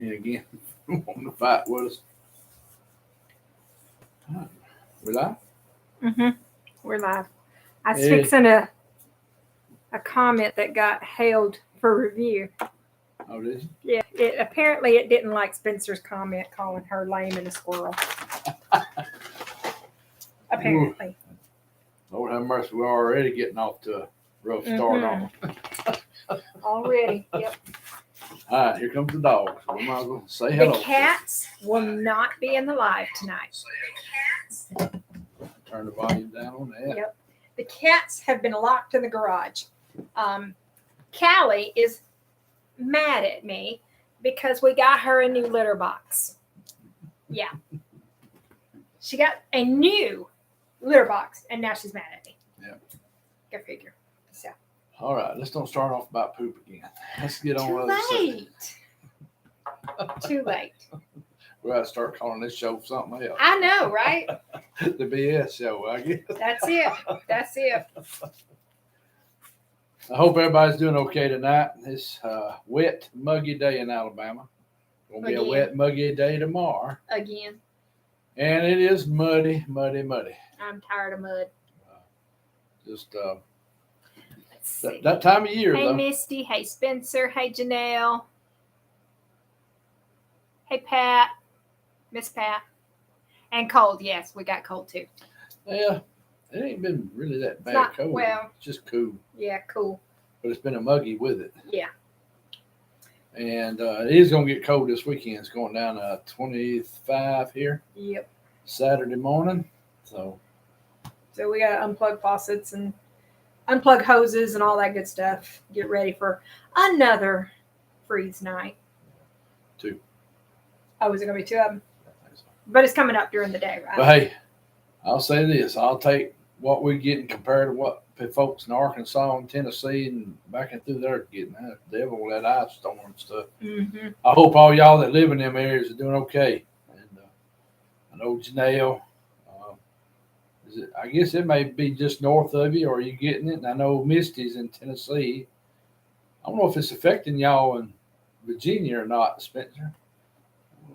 And again, wanting to fight with us. We live? We're live. I was Yeah. fixing a comment that got hailed for review. Oh, did you? Yeah, it didn't like Spencer's comment calling her lame and a squirrel. Apparently. Lord have mercy, we're already getting off to a rough start on them. Already. Yep. All right, here comes the dogs. We might as well say The hello. cats will not be in the live tonight. Turn the volume down on that. Yep. The cats have been locked in the garage. Callie is mad at me because we got her a new litter box. Yeah. She got a new litter box and now she's mad at me. Yeah. Go figure. So. All right, let's don't start off about poop again. Let's get on with Too the late. Too late. We gotta start calling this show something else. I know, right? The BS show, I guess. That's it. That's it. I hope everybody's doing okay tonight. It's a wet, muggy day in Alabama. Gonna be a wet, muggy day tomorrow. Again. And it is muddy, muddy, muddy. I'm tired of mud. Just Let's see. that time of year, Hey, though. Misty. Hey, Spencer. Hey, Janelle. Hey, Pat. Miss Pat. And cold. Yes, we got cold too. Yeah, it ain't been really that bad not- cold. well- It's just cool. Yeah, cool. But it's been a muggy with it. Yeah. And it is going to get cold this weekend. It's going down to 25 here Yep. Saturday morning. So we got to unplug faucets and unplug hoses and all that good stuff. Get ready for another freeze night. 2. Oh, is it going to be 2 of them? But it's coming up during the day, right? But hey, I'll say this. I'll take what we're getting compared to what the folks in Arkansas and Tennessee and back and through there getting. That devil, that ice storm stuff. Mm-hmm. I hope all y'all that live in them areas are doing okay. And I know Janelle, I guess it may be just north of you, or are you getting it? And I know Misty's in Tennessee. I don't know if it's affecting y'all in Virginia or not, Spencer.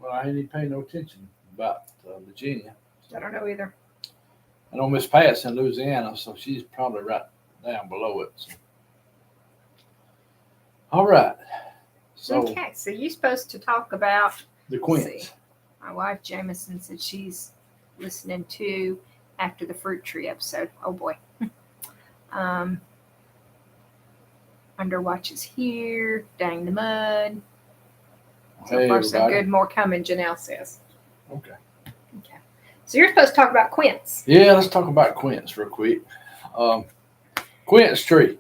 Well, I ain't even paying no attention about Virginia. I don't know either. I know Miss Pat's in Louisiana, so she's probably right down below it. So. All right. So Okay, so you're supposed to talk about the let's quince. see. My wife Jameson said she's listening to after the fruit tree episode. Oh boy. Underwatch is here. Dang the mud. So Hey, far, so everybody. good. More coming, Janelle says. Okay. Okay. So you're supposed to talk about quince. Yeah, let's talk about quince real quick. Quince tree.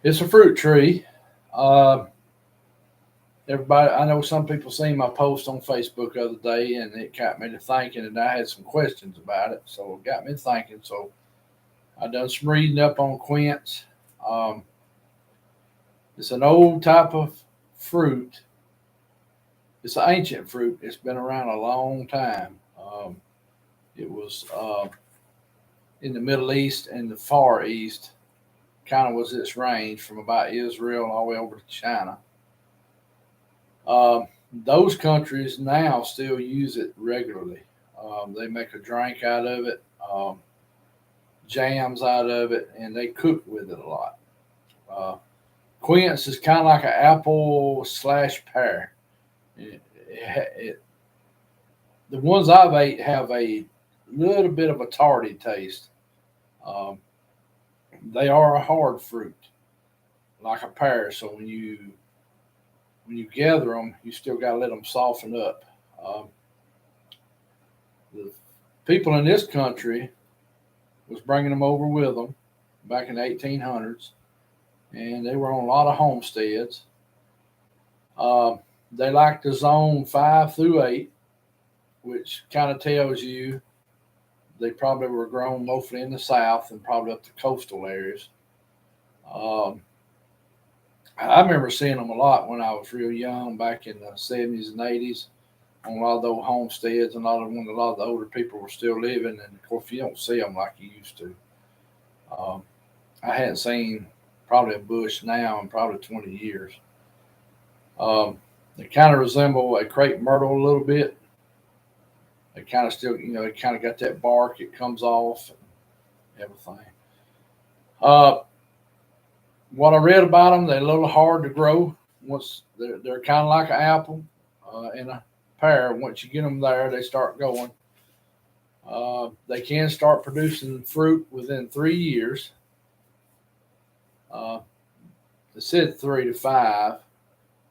It's a fruit tree. Everybody, I know some people seen my post on Facebook the other day, and it got me to thinking, and I had some questions about it, so it got me thinking. So I done some reading up on quince. It's an old type of fruit. It's an ancient fruit. It's been around a long time. It was in the Middle East and the Far East, kind of was its range from about Israel all the way over to China. Those countries now still use it regularly. They make a drink out of it, jams out of it, and they cook with it a lot. Quince is kind of like an apple / pear. The ones I've ate have a little bit of a tarty taste. They are a hard fruit, like a pear. So when you gather them, you still got to let them soften up. The people in this country was bringing them over with them back in the 1800s, and they were on a lot of homesteads. They like the zone 5 through 8, which kind of tells you they probably were grown mostly in the South and probably up to coastal areas. I remember seeing them a lot when I was real young, back in the 70s and 80s, on a lot of those homesteads, and a lot of the older people were still living. And of course, you don't see them like you used to. I hadn't seen probably a bush now in probably 20 years. They kind of resemble a crepe myrtle a little bit. They kind of still, they kind of got that bark. It comes off and everything. Uh, what I read about them, they're a little hard to grow. Once they're kind of like an apple and a pear. Once you get them there, they start going. They can start producing fruit within 3 years. They said 3 to 5,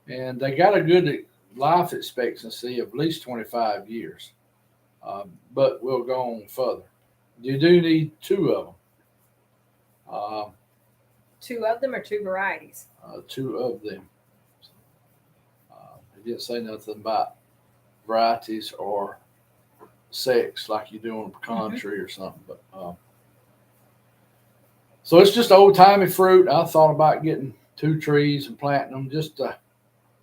and they got a good life expectancy of at least 25 years. But we'll go on further. You do need 2 of them. 2 of them or 2 varieties? 2 of them. They didn't say nothing about varieties or sex like you do on a pecan tree or something. But so it's just old timey fruit. I thought about getting 2 trees and planting them just to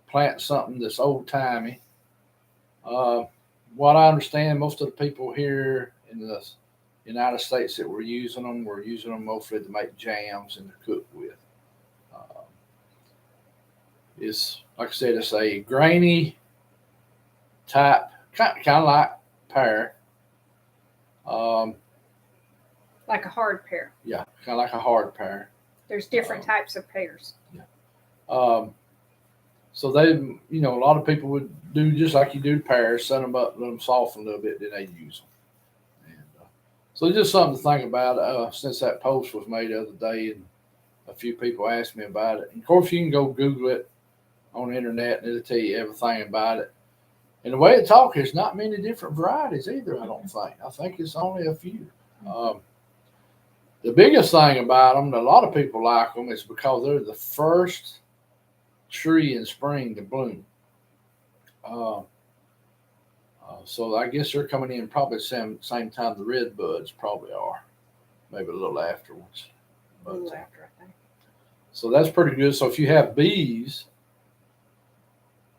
plant something that's old timey. What I understand, most of the people here in the United States that were using them mostly to make jams and to cook with. It's like I said, it's a grainy type, kind of like pear. Like a hard pear. Yeah, kind of like a hard pear. There's different types of pears. Yeah. So they, a lot of people would do just like you do pears, set them up, let them soften a little bit, then they use them. And so just something to think about since that post was made the other day, and a few people asked me about it. And of course, you can go Google it on the internet, and it'll tell you everything about it. And the way it talks, there's not many different varieties either, I don't think. I think it's only a few. The biggest thing about them, a lot of people like them, is because they're the first tree in spring to bloom. So I guess they're coming in probably the same time the red buds probably are, maybe a little afterwards. A little after, I think. So that's pretty good. So if you have bees,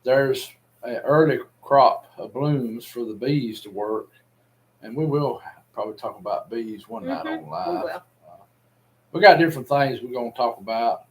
there's an early crop of blooms for the bees to work, and we will probably talk about bees one night on live. We will. We got different things we're going to talk about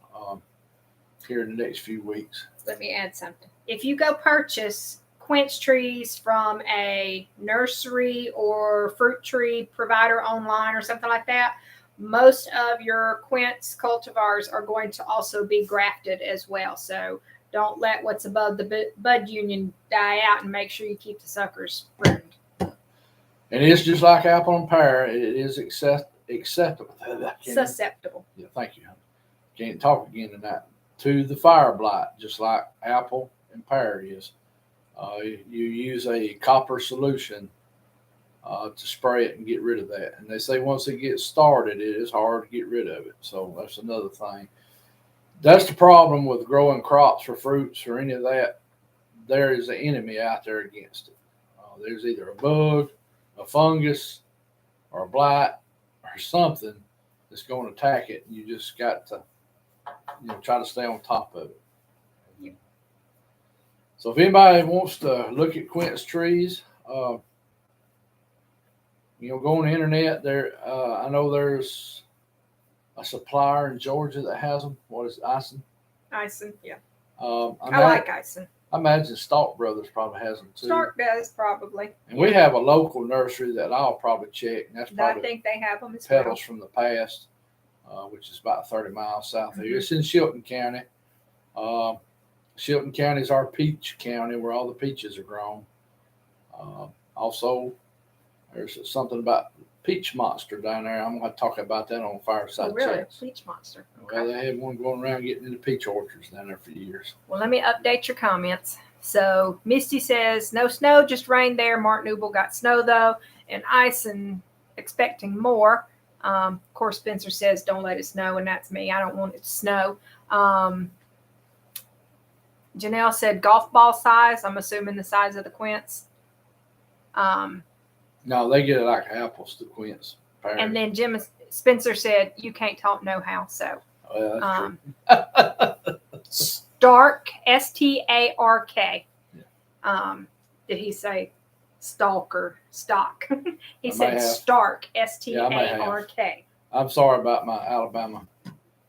here in the next few weeks. Let me add something. If you go purchase quince trees from a nursery or fruit tree provider online or something like that, most of your quince cultivars are going to also be grafted as well. So don't let what's above the bud union die out, and make sure you keep the suckers pruned. And it's just like apple and pear. It is acceptable. Susceptible. Yeah, thank you. Can't talk again tonight. To the fire blight, just like apple and pear is. You use a copper solution to spray it and get rid of that. And they say once it gets started, it is hard to get rid of it. So that's another thing. That's the problem with growing crops or fruits or any of that. There is an enemy out there against it. There's either a bug, a fungus, or a blight, or something that's going to attack it. And you just got to, try to stay on top of it. Yeah. So if anybody wants to look at quince trees, go on the internet. There, I know there's a supplier in Georgia that has them. What is it, Ison? Ison, yeah. I like Ison. I imagine Stark Brothers probably has them too. Stark does, probably. And we have a local nursery that I'll probably check. And that's probably I think they have them as Petals from the Past, which is about 30 miles south of here. It's in Chilton County. Chilton County is our peach county where all the peaches are grown. Also, there's something about peach monster down there. I'm going to talk about that on Fireside really? Chats. Peach monster. Okay. Well, they had one going around getting into peach orchards down there for years. Well, let me update your comments. So Misty says, no snow, just rain there. Martin Ubel got snow, though, and ice and expecting more. Of course, Spencer says, don't let it snow, and that's me. I don't want it to snow. Janelle said golf ball size. I'm assuming the size of the quince. No, they get it like apples to quince. And then Spencer said, you can't talk no how. So that's true. Stark, S-T-A-R-K. Yeah. Did he say stalk or stock? He I said Stark, S-T-A-R-K. I'm sorry about my Alabama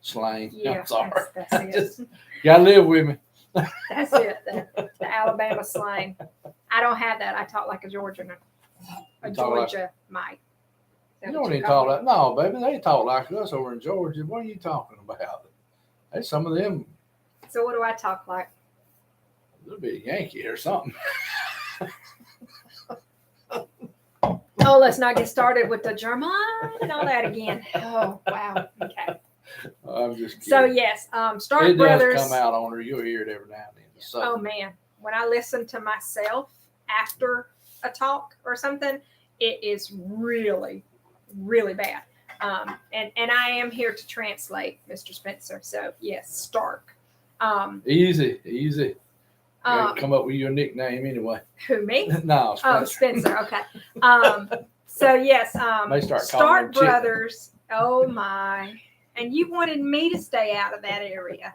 slang. Yeah, I'm sorry. that's it. Gotta live with me. That's it. The Alabama slang. I don't have that. I talk like a Georgian. A You talk like- Georgia Mike. You don't even talk like, no, baby, they talk like us over in Georgia. What are you talking about? Hey, some of them, So what do I talk like? a little bit Yankee or something. Oh, let's not get started with the German and all that again. Oh, wow. Okay. I'm just kidding. So yes, Stark it Brothers. does come out on her. You'll hear it every now and then. So, Oh man, when I listen to myself after a talk or something, it is really, really bad. And I am here to translate, Mr. Spencer. So yes, Stark. Easy. Come up with your nickname anyway. Who, me? No, Spencer. Oh, Spencer. Okay. So yes, May start calling Stark them Brothers. Oh my! And you wanted me to stay out of that area.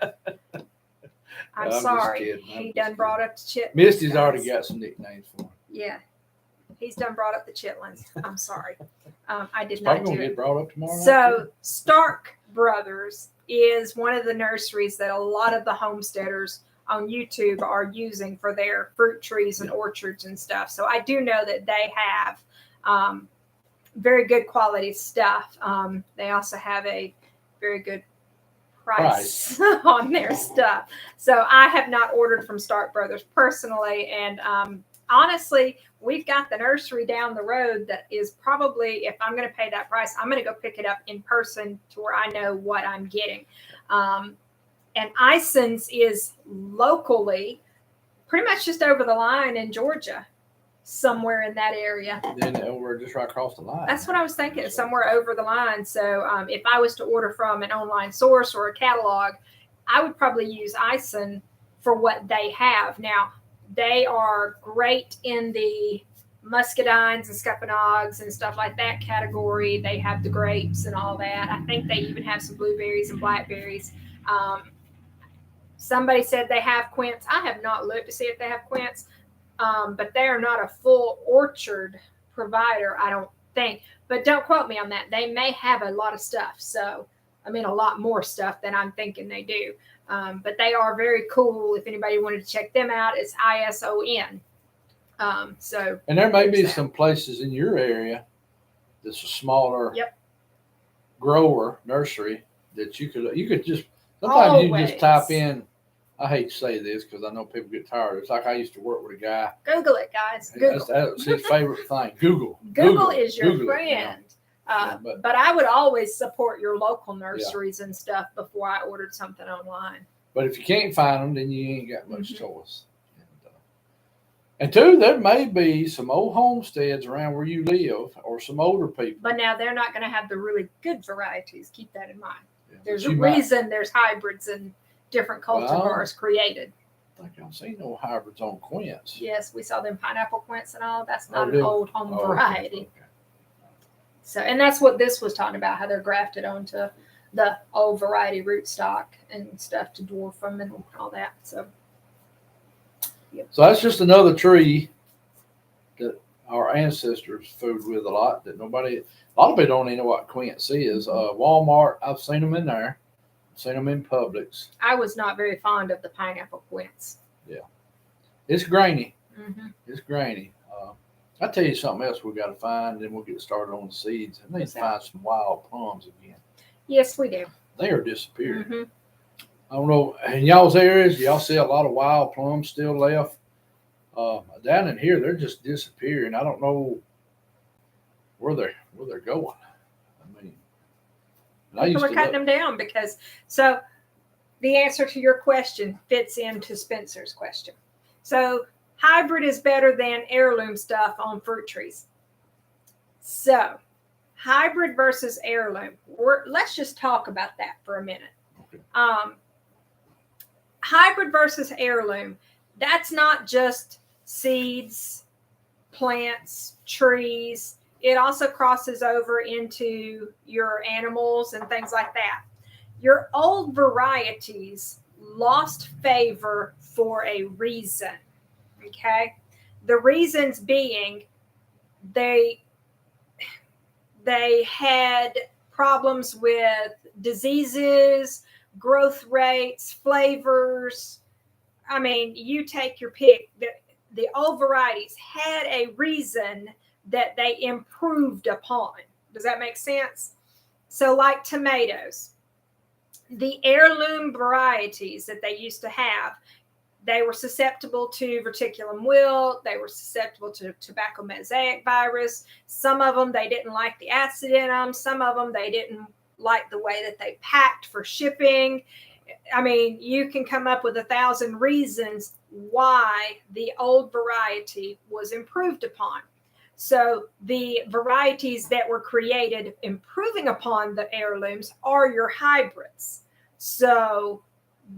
I'm just sorry. kidding. He done brought up the chitlins. Misty's guys. already got some nicknames for him. Yeah, he's done brought up the chitlins. I'm sorry. I did It's not probably do gonna it. get brought up tomorrow night. So Stark Brothers is one of the nurseries that a lot of the homesteaders on YouTube are using for their fruit trees and orchards and stuff. So I do know that they have very good quality stuff. They also have a very good price on their stuff. So I have not ordered from Stark Brothers personally. And honestly, we've got the nursery down the road that is probably, if I'm going to pay that price, I'm going to go pick it up in person to where I know what I'm getting. And Ison's is locally pretty much just over the line in Georgia, somewhere in that area. Then over just right across the line. That's what I was thinking, somewhere over the line. So if I was to order from an online source or a catalog, I would probably use Ison for what they have. Now, they are great in the muscadines and scuppernongs and stuff like that category. They have the grapes and all that. I think they even have some blueberries and blackberries. Somebody said they have quince. I have not looked to see if they have quince, but they are not a full orchard provider, I don't think. But don't quote me on that. They may have a lot of stuff. So, I mean, a lot more stuff than I'm thinking they do. But they are very cool. If anybody wanted to check them out, it's ISON. And there may be some places in your area that's a smaller grower nursery that you could just sometimes you can just type in. I hate to say this because I know people get tired. It's like I used to work with a guy. Google it, guys. Google. That's his favorite thing. Google. Google is your friend. You know? But I would always support your local nurseries and stuff before I ordered something online. But if you can't find them, then you ain't got much choice. And two, there may be some old homesteads around where you live or some older people. But now they're not going to have the really good varieties. Keep that in mind. Yeah, there's a reason there's hybrids and different cultivars created. I think I've seen no hybrids on quince. Yes, we saw them pineapple quince and all. That's not an old home variety. Okay. So, and that's what this was talking about, how they're grafted onto the old variety rootstock and stuff to dwarf them and all that. So, So that's just another tree that our ancestors food with a lot that a lot of people don't even know what quince is. Walmart, I've seen them in there. Seen them in Publix. I was not very fond of the pineapple quince. Yeah. It's grainy. Mm-hmm. It's grainy. I'll tell you something else we got to find, and then we'll get started on the seeds. I need to find some wild plums again. Yes, we do. They are disappearing. Mm-hmm. I don't know. In y'all's areas, y'all see a lot of wild plums still left. Down in here, they're just disappearing. I don't know where they're going. I mean, we're cutting them down because so the answer to your question fits into Spencer's question. So hybrid is better than heirloom stuff on fruit trees. So hybrid versus heirloom. Let's just talk about that for a minute. Okay. Hybrid versus heirloom. That's not just seeds, plants, trees. It also crosses over into your animals and things like that. Your old varieties lost favor for a reason, okay? The reasons being they had problems with diseases, growth rates, flavors, I mean, you take your pick. The old varieties had a reason that they improved upon. Does that make sense? So, like tomatoes, the heirloom varieties that they used to have, they were susceptible to verticulum wilt. They were susceptible to tobacco mosaic virus. Some of them, they didn't like the acid in them. Some of them, they didn't like the way that they packed for shipping. I mean, you can come up with 1,000 reasons why the old variety was improved upon. So the varieties that were created improving upon the heirlooms are your hybrids. So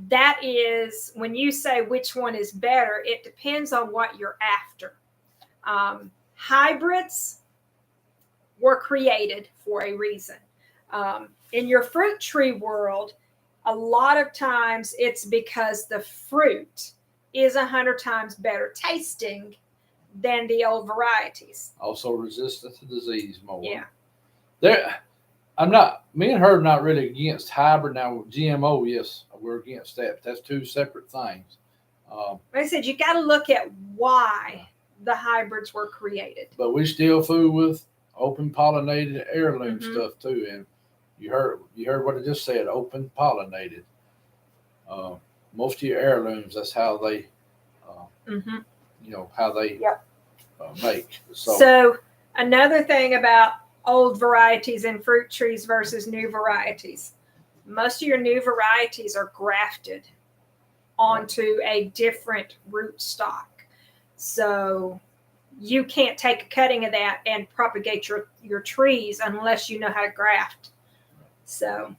that is, when you say which one is better, it depends on what you're after. Hybrids were created for a reason. In your fruit tree world, a lot of times it's because the fruit is 100 times better tasting than the old varieties. Also resistant to disease more. Yeah. Me and her are not really against hybrid. Now, GMO, yes, we're against that. But that's two separate things. Like I said, you got to look at why the hybrids were created. But we still fool with open pollinated heirloom stuff too. And you heard what I just said, open pollinated. Most of your heirlooms, that's how they, how they make. So another thing about old varieties and fruit trees versus new varieties. Most of your new varieties are grafted onto a different root stock. So you can't take a cutting of that and propagate your trees unless you know how to graft. So,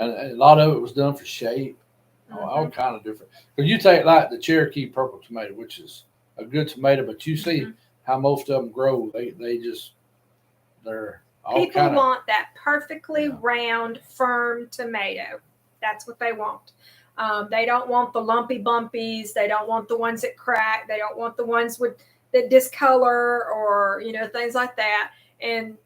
and a lot of it was done for shape, all kind of different. Because you take like the Cherokee purple tomato, which is a good tomato, but you see how most of them grow. They're all people want that perfectly round, firm tomato. That's what they want. They don't want the lumpy bumpies. They don't want the ones that crack. They don't want the ones that discolor or things like that. And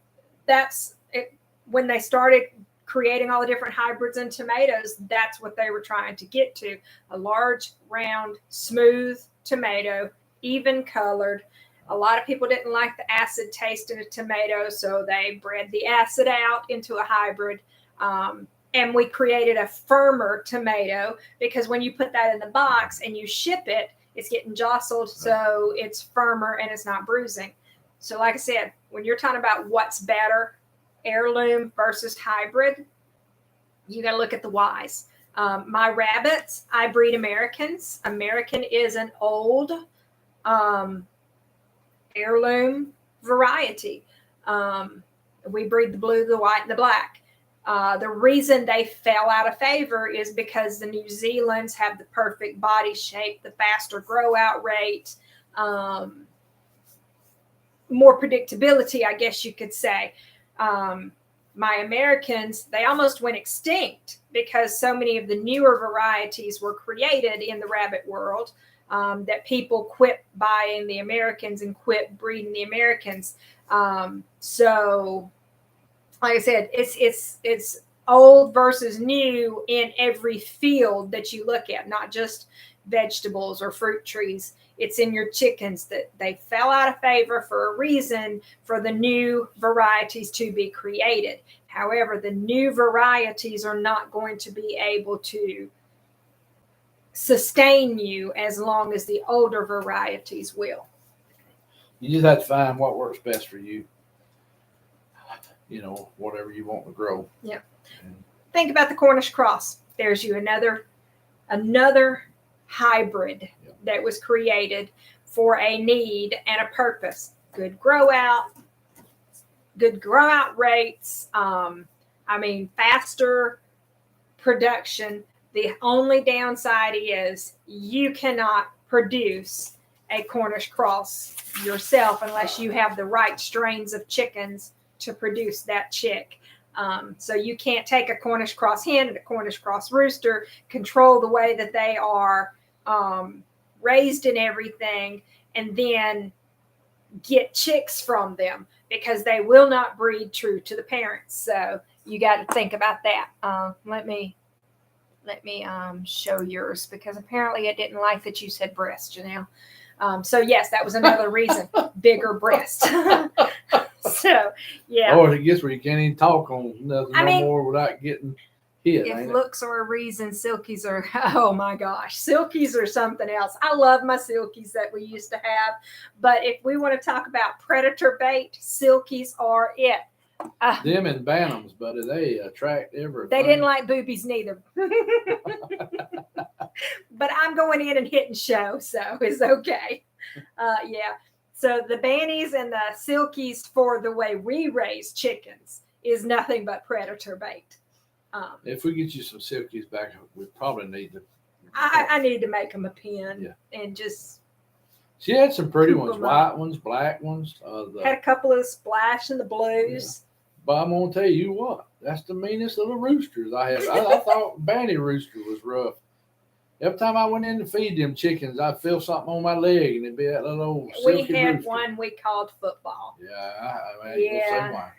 that's it. When they started creating all the different hybrids and tomatoes, that's what they were trying to get to: a large, round, smooth tomato, even colored. A lot of people didn't like the acid taste in a tomato, so they bred the acid out into a hybrid. And we created a firmer tomato because when you put that in the box and you ship it, it's getting jostled, so it's firmer and it's not bruising. So like I said, when you're talking about what's better, heirloom versus hybrid, you got to look at the whys. My rabbits, I breed Americans. American is an old heirloom variety. We breed the blue, the white, and the black. The reason they fell out of favor is because the New Zealand's have the perfect body shape, the faster grow out rate, more predictability, I guess you could say. My Americans, they almost went extinct because so many of the newer varieties were created in the rabbit world that people quit buying the Americans and quit breeding the Americans. So, like I said, it's old versus new in every field that you look at, not just vegetables or fruit trees. It's in your chickens that they fell out of favor for a reason for the new varieties to be created. However, the new varieties are not going to be able to sustain you as long as the older varieties will. You just have to find what works best for you. Whatever you want to grow. Yeah. Think about the Cornish cross. There's you another hybrid that was created for a need and a purpose. Good grow out rates. Faster production. The only downside is you cannot produce a Cornish cross yourself unless you have the right strains of chickens to produce that chick. So you can't take a Cornish cross hen and a Cornish cross rooster, control the way that they are raised and everything, and then get chicks from them because they will not breed true to the parents. So you got to think about that. Let me Let me show yours because apparently I didn't like that you said breast, Janelle. So yes, that was another reason. Bigger breast. So yeah. Or I guess where you can't even talk on nothing more without getting hit. If looks are a reason, silkies are, oh my gosh, silkies are something else. I love my silkies that we used to have. But if we want to talk about predator bait, silkies are it. Them and bantams, buddy, they attract everything. They didn't like boobies neither. But I'm going in and hitting show, so it's okay. Yeah. So the banties and the silkies for the way we raise chickens is nothing but predator bait. If we get you some silkies back, we probably need to. I need to make them a pen and just. She had some pretty ones, white ones, black ones. Had a couple of splash in the blues. Yeah. But I'm gonna tell you what, that's the meanest little roosters I have. I thought banty rooster was rough. Every time I went in to feed them chickens, I'd feel something on my leg, and it'd be that little old silky We had rooster. One we called Football. Yeah, I ain't gonna say why.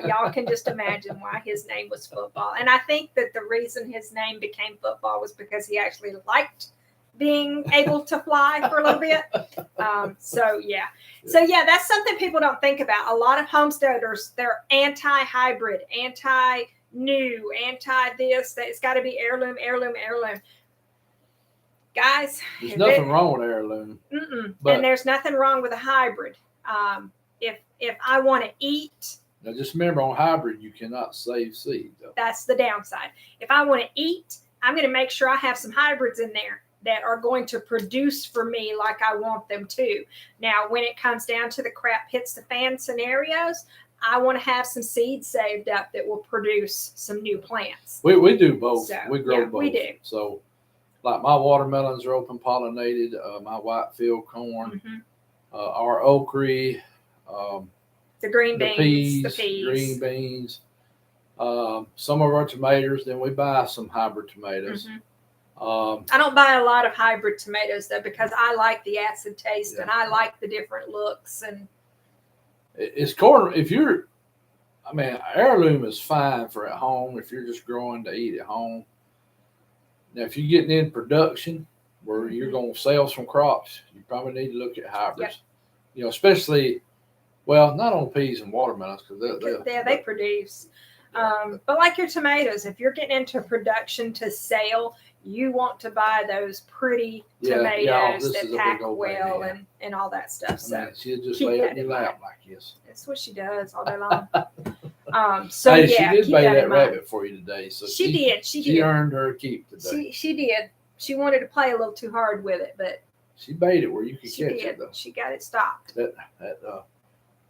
Y'all can just imagine why his name was Football. And I think that the reason his name became Football was because he actually liked being able to fly for a little bit. So that's something people don't think about. A lot of homesteaders, they're anti-hybrid, anti-new, anti-this. That it's got to be heirloom. Guys, there's nothing wrong with heirloom. And there's nothing wrong with a hybrid. If I want to eat. Now just remember, on hybrid, you cannot save seed, though. That's the downside. If I want to eat, I'm going to make sure I have some hybrids in there that are going to produce for me like I want them to. Now, when it comes down to the crap hits the fan scenarios, I want to have some seeds saved up that will produce some new plants. We do both. So, we grow both. We do. So, like my watermelons are open pollinated. My whitefield corn, our okra, the green beans, the green beans. Some of our tomatoes. Then we buy some hybrid tomatoes. I don't buy a lot of hybrid tomatoes though because I like the acid taste and I like the different looks and. It's corn. Heirloom is fine for at home if you're just growing to eat at home. Now, if you're getting in production where you're going to sell some crops, you probably need to look at hybrids. Yep. Especially, not on peas and watermelons because they produce. But like your tomatoes, if you're getting into production to sale, you want to buy those pretty tomatoes that pack well and all that stuff. So she'll just lay it in your lap like this. That's what she does all day long. She did bait that rabbit for you today. So she did. She earned her keep today. She did. She wanted to play a little too hard with it, but she baited where you could catch it though. She got it stopped. That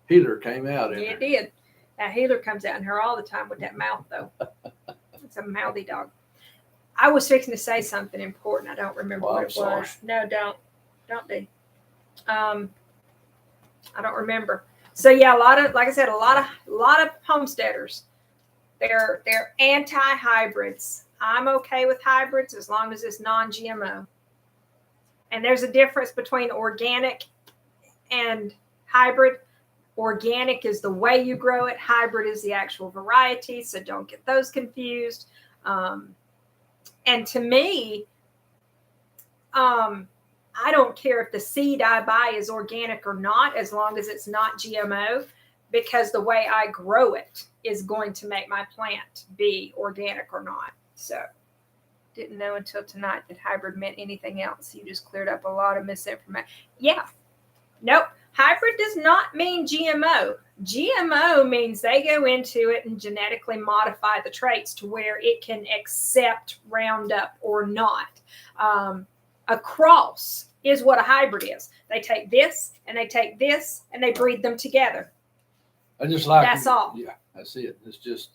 healer came out in her. It did. That healer comes out in her all the time with that mouth, though. It's a mouthy dog. I was fixing to say something important. I don't remember what it was. No, don't be. I don't remember. So yeah, a lot of homesteaders, they're anti-hybrids. I'm okay with hybrids as long as it's non-GMO. And there's a difference between organic and hybrid. Organic is the way you grow it. Hybrid is the actual variety. So don't get those confused. And to me, I don't care if the seed I buy is organic or not, as long as it's not GMO, because the way I grow it is going to make my plant be organic or not. So didn't know until tonight that hybrid meant anything else. You just cleared up a lot of misinformation. Yeah. Nope. Hybrid does not mean GMO. GMO means they go into it and genetically modify the traits to where it can accept Roundup or not. A cross is what a hybrid is. They take this and they take this and they breed them together. That's all. Yeah, that's it. It's just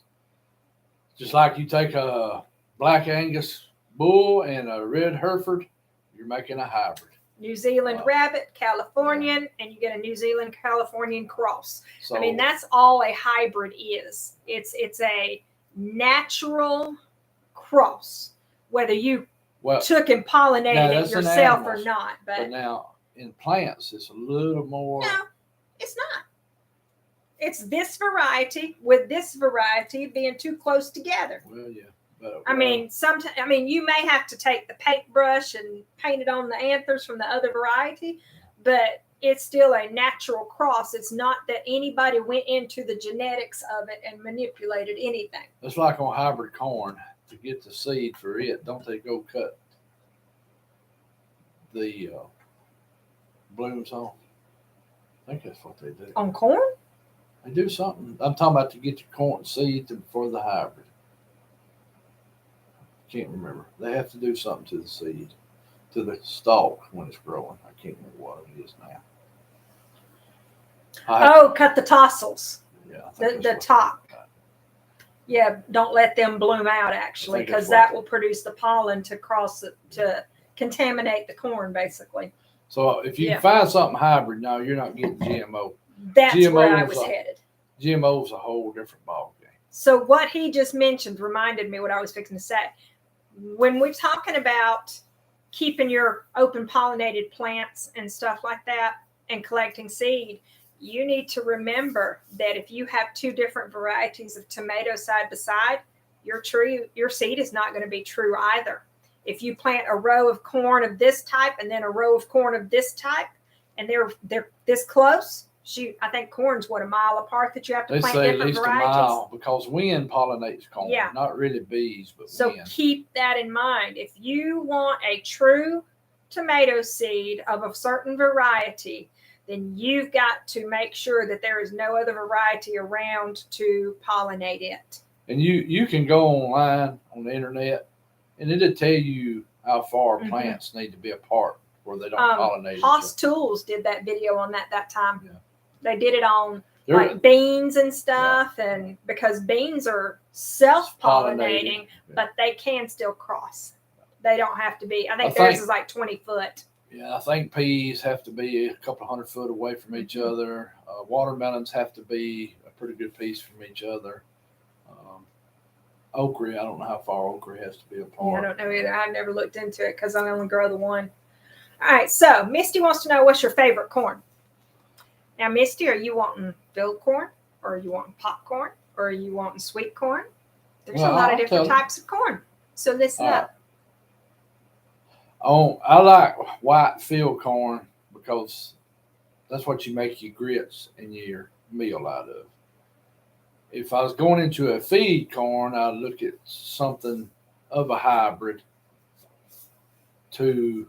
like you take a black Angus bull and a red Hereford, you're making a hybrid. New Zealand rabbit, Californian, and you get a New Zealand Californian cross. So, that's all a hybrid is. It's a natural cross, whether you took and pollinated it yourself or not. But now in plants, it's a little more. No, it's not. It's this variety with this variety being too close together. Well, yeah. But, I mean, sometimes, I mean, you may have to take the paintbrush and paint it on the anthers from the other variety, but it's still a natural cross. It's not that anybody went into the genetics of it and manipulated anything. it's like on hybrid corn to get the seed for it. Don't they go cut the blooms off? I think that's what they do. On corn? They do something. I'm talking about to get the corn seed for the hybrid. Can't remember. They have to do something to the seed, to the stalk when it's growing. I can't remember what it is now. Cut the tassels. Yeah, The top. Yeah, don't let them bloom out actually, because that will produce the pollen to contaminate the corn basically. So if you find something hybrid, no, you're not getting GMO. That's where I was headed. GMO is a whole different ball game. So what he just mentioned reminded me what I was fixing to say. When we're talking about keeping your open pollinated plants and stuff like that and collecting seed, you need to remember that if you have two different varieties of tomato side by side, your seed is not going to be true either. If you plant a row of corn of this type and then a row of corn of this type, and they're this close, I think corn's a mile apart that you have to plant different varieties. They say at least a mile because wind pollinates corn, not really bees, but so wind. Keep that in mind. If you want a true tomato seed of a certain variety, then you've got to make sure that there is no other variety around to pollinate it. And you can go online on the internet, and it'll tell you how far plants need to be apart where they don't pollinate. Haas Tools did that video on that time. Yeah. They did it on beans and stuff, and because beans are self-pollinating, but they can still cross. They don't have to be. I think theirs is like 20 foot. Yeah, I think peas have to be a couple of 100 foot away from each other. Watermelons have to be a pretty good piece from each other. Okra, I don't know how far okra has to be apart. Yeah, I don't know either. I've never looked into it because I only grow the one. All right, so Misty wants to know what's your favorite corn. Now, Misty, are you wanting field corn, or are you wanting popcorn, or are you wanting sweet corn? There's a lot of different types of corn. So listen up. I like white field corn because that's what you make your grits and your meal out of. If I was going into a feed corn, I'd look at something of a hybrid to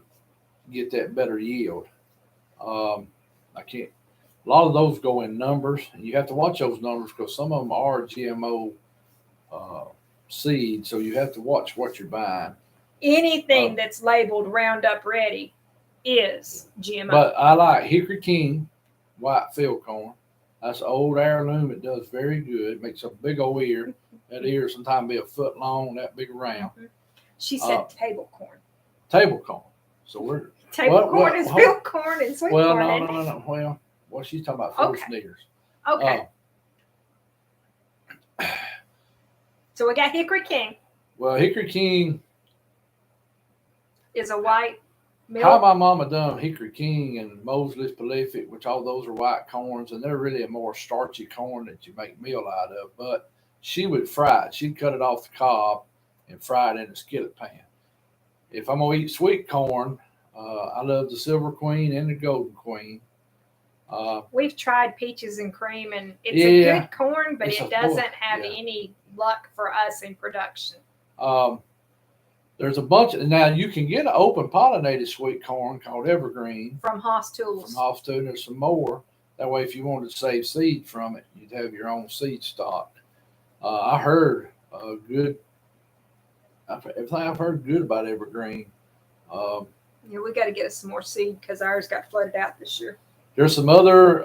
get that better yield. A lot of those go in numbers, and you have to watch those numbers because some of them are GMO seed, so you have to watch what you're buying. Anything that's labeled Roundup Ready is GMO. But I like Hickory King white field corn. That's an old heirloom. It does very good. It makes a big old ear. That ear sometimes be a foot long, that big around. She said table corn. Table corn. So we're corn is field corn and sweet corn. No. Well, she's talking about first ears. Okay. So we got Hickory King. Well, Hickory King is a white milk. How my mama done Hickory King and Mosley's Prolific, which all those are white corns, and they're really a more starchy corn that you make meal out of. But she would fry it. She'd cut it off the cob and fry it in a skillet pan. If I'm gonna eat sweet corn, I love the Silver Queen and the Golden Queen. We've tried peaches and cream, and it's a good corn, but it doesn't have any luck for us in production. There's a bunch now you can get an open pollinated sweet corn called Evergreen from Haas Tools. There's some more. That way, if you wanted to save seed from it, you'd have your own seed stock. I heard everything I've heard good about Evergreen. We got to get us some more seed because ours got flooded out this year. There's some other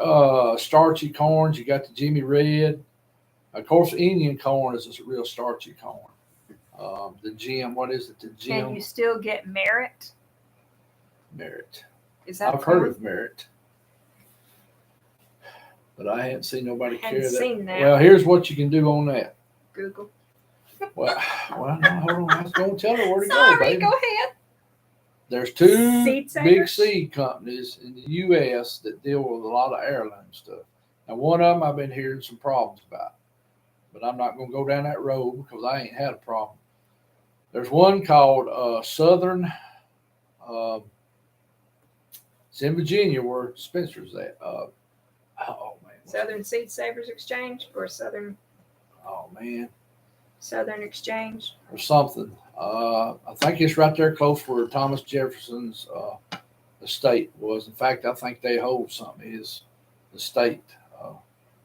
starchy corns. You got the Jimmy Red. Of course, Indian corn is a real starchy corn. The Jim, what is it? The Jim. Can you still get Merit? Merit. Is that? I've heard of Merit, but I hadn't seen nobody carry that. Well, here's what you can do on that. Google. Well, no, hold on. I was going to tell her where to Sorry, go, baby. Go ahead. There's two big seed companies in the U.S. that deal with a lot of heirloom stuff. Now, one of them I've been hearing some problems about, but I'm not going to go down that road because I ain't had a problem. There's one called Southern. Uh, it's in Virginia where Spencer's at. Oh man. Southern Seed Savers Exchange or Southern Oh man. Exchange. Or something. I think it's right there close where Thomas Jefferson's estate was. In fact, I think they hold something his estate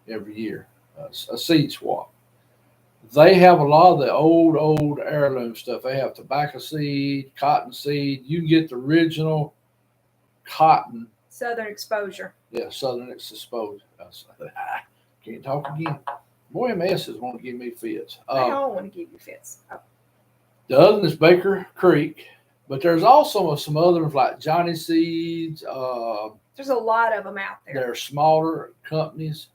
every year, a seed swap. They have a lot of the old heirloom stuff. They have tobacco seed, cotton seed. You can get the original cotton. Southern Exposure. Yeah, Southern Exposure. Can't talk again. Boy, MS is want to give me fits. They all want to give you fits. Oh. The other one is Baker Creek, but there's also some others like Johnny Seeds. There's a lot of them out there. They're smaller companies.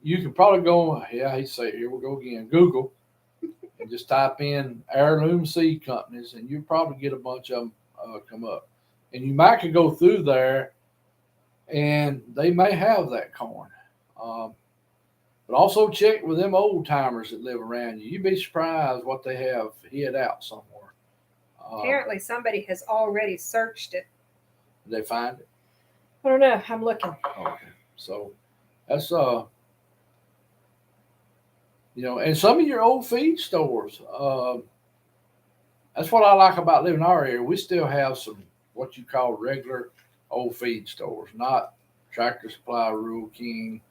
You can probably go, he say, here we go again, Google, and just type in heirloom seed companies, and you'll probably get a bunch of them come up. And you might could go through there, and they may have that corn. But also check with them old timers that live around you. You'd be surprised what they have hid out somewhere. Apparently, somebody has already searched it. Did they find it? I don't know. I'm looking. Okay, so that's and some of your old feed stores. That's what I like about living in our area. We still have some what you call regular old feed stores, not Tractor Supply, Rural King.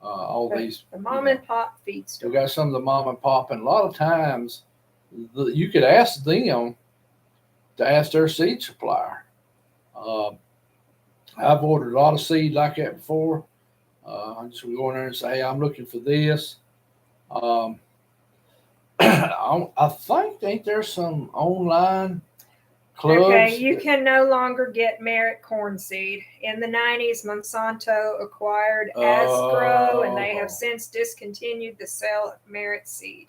All these the mom and pop feed store. We got some of the mom and pop, and a lot of times you could ask them to ask their seed supplier. I've ordered a lot of seed like that before. I just go in there and say, "Hey, I'm looking for this." I think ain't there some online clubs? Okay, you can no longer get Merit corn seed. In the 90s, Monsanto acquired Asgrow, and they have since discontinued the sale of Merit seed.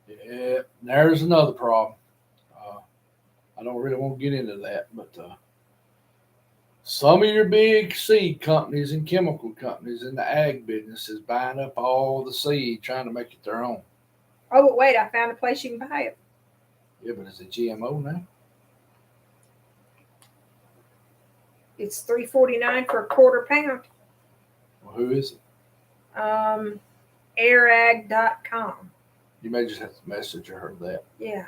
Yeah, there's another problem. I don't really want to get into that, but some of your big seed companies and chemical companies in the ag business is buying up all the seed, trying to make it their own. Oh, but wait, I found a place you can buy it. Yeah, but is it GMO now? It's $3.49 for a quarter pound. Well, who is it? Airag.com. You may just have to message her that. Yeah.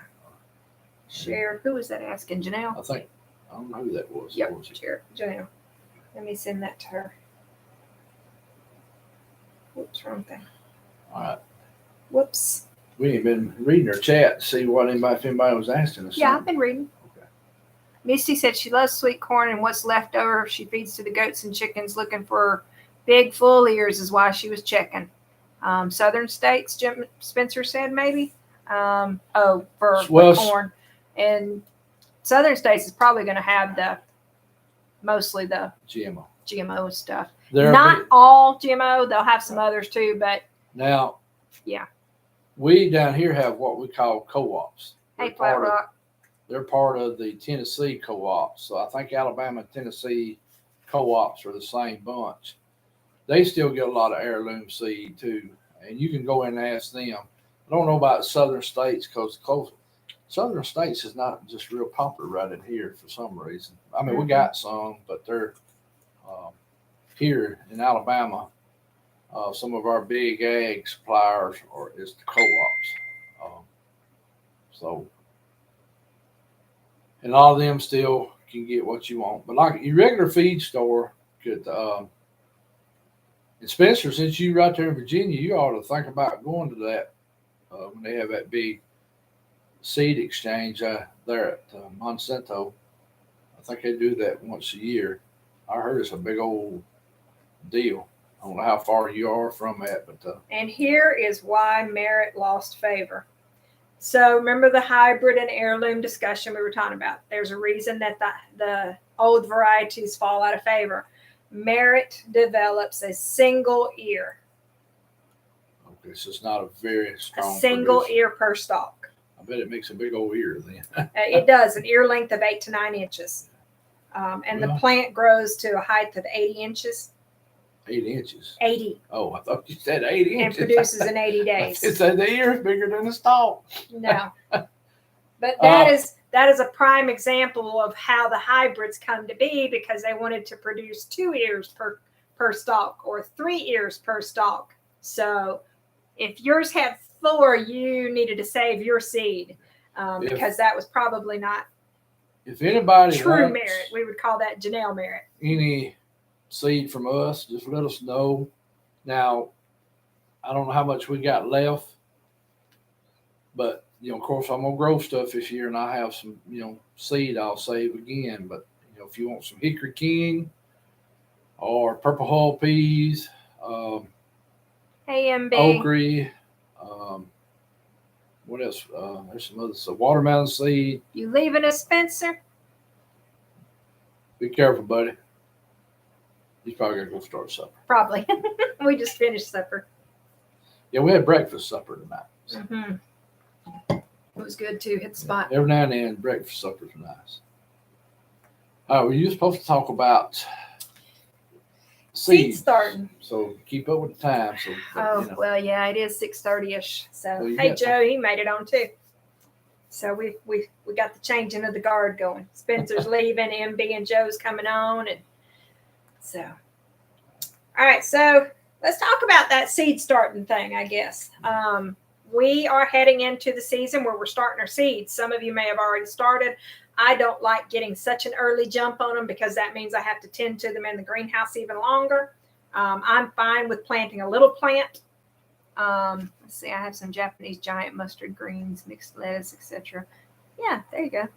Share. Who was that asking? Janelle? I don't know who that was. Yep, Janelle. Let me send that to her. Whoops, wrong thing. All right. Whoops. We ain't been reading her chat to see if anybody was asking us. Yeah, I've been reading. Okay. Misty said she loves sweet corn, and what's left over she feeds to the goats and chickens. Looking for big full ears is why she was checking. Southern states, Jim Spencer said maybe. For corn. And Southern states is probably going to have mostly the GMO stuff. Not all GMO. They'll have some others too, but now, yeah. We down here have what we call co-ops. Hey, Flat Rock. They're part of the Tennessee co-ops. So I think Alabama and Tennessee co-ops are the same bunch. They still get a lot of heirloom seed too. And you can go in and ask them. I don't know about Southern states because Southern states is not just real popular right in here for some reason. I mean, we got some, but they're here in Alabama. Some of our big ag suppliers is the co-ops. And a lot of them still can get what you want. But like your regular feed store could, and Spencer, since you right there in Virginia, you ought to think about going to that when they have that big seed exchange there at Monsanto. I think they do that once a year. I heard it's a big old deal. I don't know how far you are from that, but and here is why Merit lost favor. So remember the hybrid and heirloom discussion we were talking about. There's a reason that the old varieties fall out of favor. Merit develops a single ear. Okay, so it's not a very strong. A single ear per stalk. I bet it makes a big old ear then. It does, an ear length of 8 to 9 inches. The plant grows to a height of 80 inches. 8 inches. 80. Oh, I thought you said 80 inches. And produces in 80 days. It said the ear is bigger than the stalk. No. But that is a prime example of how the hybrids come to be, because they wanted to produce 2 ears per stalk or 3 ears per stalk. So if yours had 4, you needed to save your seed, because that was probably not if anybody true wants merit. We would call that Janelle merit. any seed from us, just let us know. Now, I don't know how much we got left, but of course, I'm gonna grow stuff this year, and I have some, seed I'll save again. But if you want some Hickory King or Purple Hull peas, AMB. okra, what else? There's some others. So watermelon seed. You leaving us, Spencer? Be careful, buddy. He's probably gonna go start supper. Probably. We just finished supper. Yeah, we had breakfast supper tonight. So. Mm-hmm. It was good too. Hit the spot. Every now and then, breakfast supper's nice. All right, well, you're supposed to talk about seed starting. So keep up with the time. So well, yeah, it is 6:30ish. So well, hey, Joe, he made it on too. So we got the changing of the guard going. Spencer's leaving, MB and Joe's coming on, and so all right. So let's talk about that seed starting thing, I guess. We are heading into the season where we're starting our seeds. Some of you may have already started. I don't like getting such an early jump on them, because that means I have to tend to them in the greenhouse even longer. I'm fine with planting a little plant. Let's see, I have some Japanese giant mustard greens, mixed lettuce, etc. Yeah, there you go.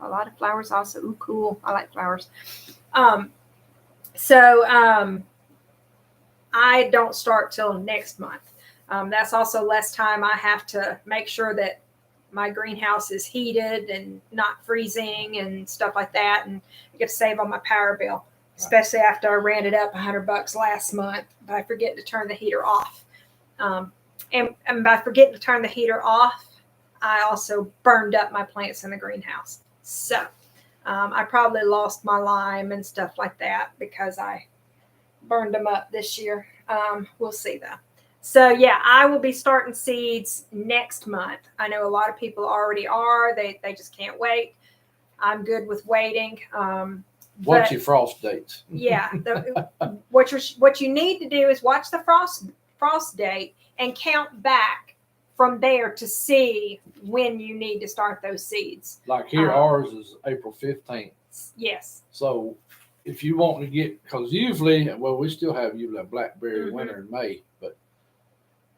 A lot of flowers also. Ooh, cool. I like flowers. I don't start till next month. That's also less time I have to make sure that my greenhouse is heated and not freezing and stuff like that. And I get to save on my power bill, especially after I ran it up $100 last month by forgetting to turn the heater off. And by forgetting to turn the heater off, I also burned up my plants in the greenhouse. So I probably lost my lime and stuff like that because I burned them up this year. We'll see though. So yeah, I will be starting seeds next month. I know a lot of people already are. They just can't wait. I'm good with waiting. Watch your frost dates. Yeah. What you need to do is watch the frost date and count back from there to see when you need to start those seeds. Like here, ours is April 15th. Yes. So if you want to get, because usually, we still have blackberry Mm-hmm. winter in May,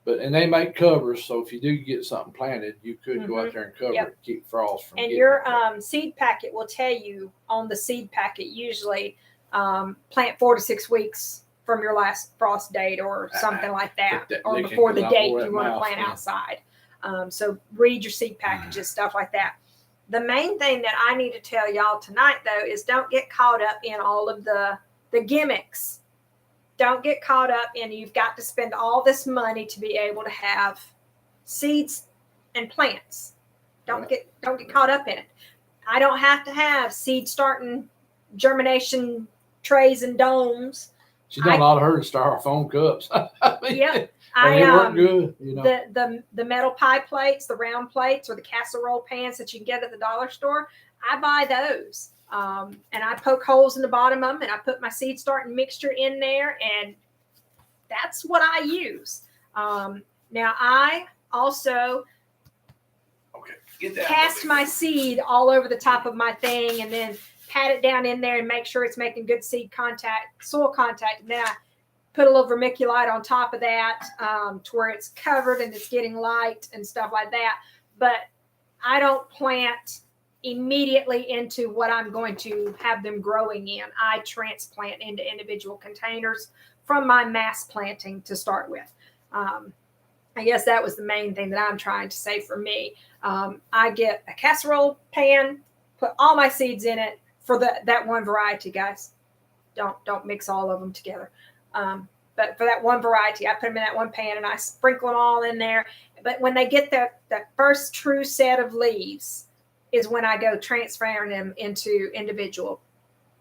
and they make covers. So if you do get something planted, you could go out there and cover it, keep frost from. And your seed packet will tell you on the seed packet usually plant 4 to 6 weeks from your last frost date or something like that, or before the date you want to plant outside. So read your seed packages, stuff like that. The main thing that I need to tell y'all tonight, though, is don't get caught up in all of the gimmicks. Don't get caught up in you've got to spend all this money to be able to have seeds and plants. Don't get caught up in it. I don't have to have seed starting germination trays and domes. She's done a lot of her styrofoam cups. Yeah. They work good, The metal pie plates, the round plates, or the casserole pans that you can get at the dollar store, I buy those. And I poke holes in the bottom of them, and I put my seed starting mixture in there, and that's what I use. Now I also cast my seed all over the top of my thing, and then pat it down in there and make sure it's making good soil contact. And then I put a little vermiculite on top of that to where it's covered and it's getting light and stuff like that. But I don't plant immediately into what I'm going to have them growing in. I transplant into individual containers from my mass planting to start with. I guess that was the main thing that I'm trying to say for me. I get a casserole pan, put all my seeds in it for that one variety, guys. Don't mix all of them together. But for that one variety, I put them in that one pan and I sprinkle them all in there. But when they get that first true set of leaves is when I go transferring them into individual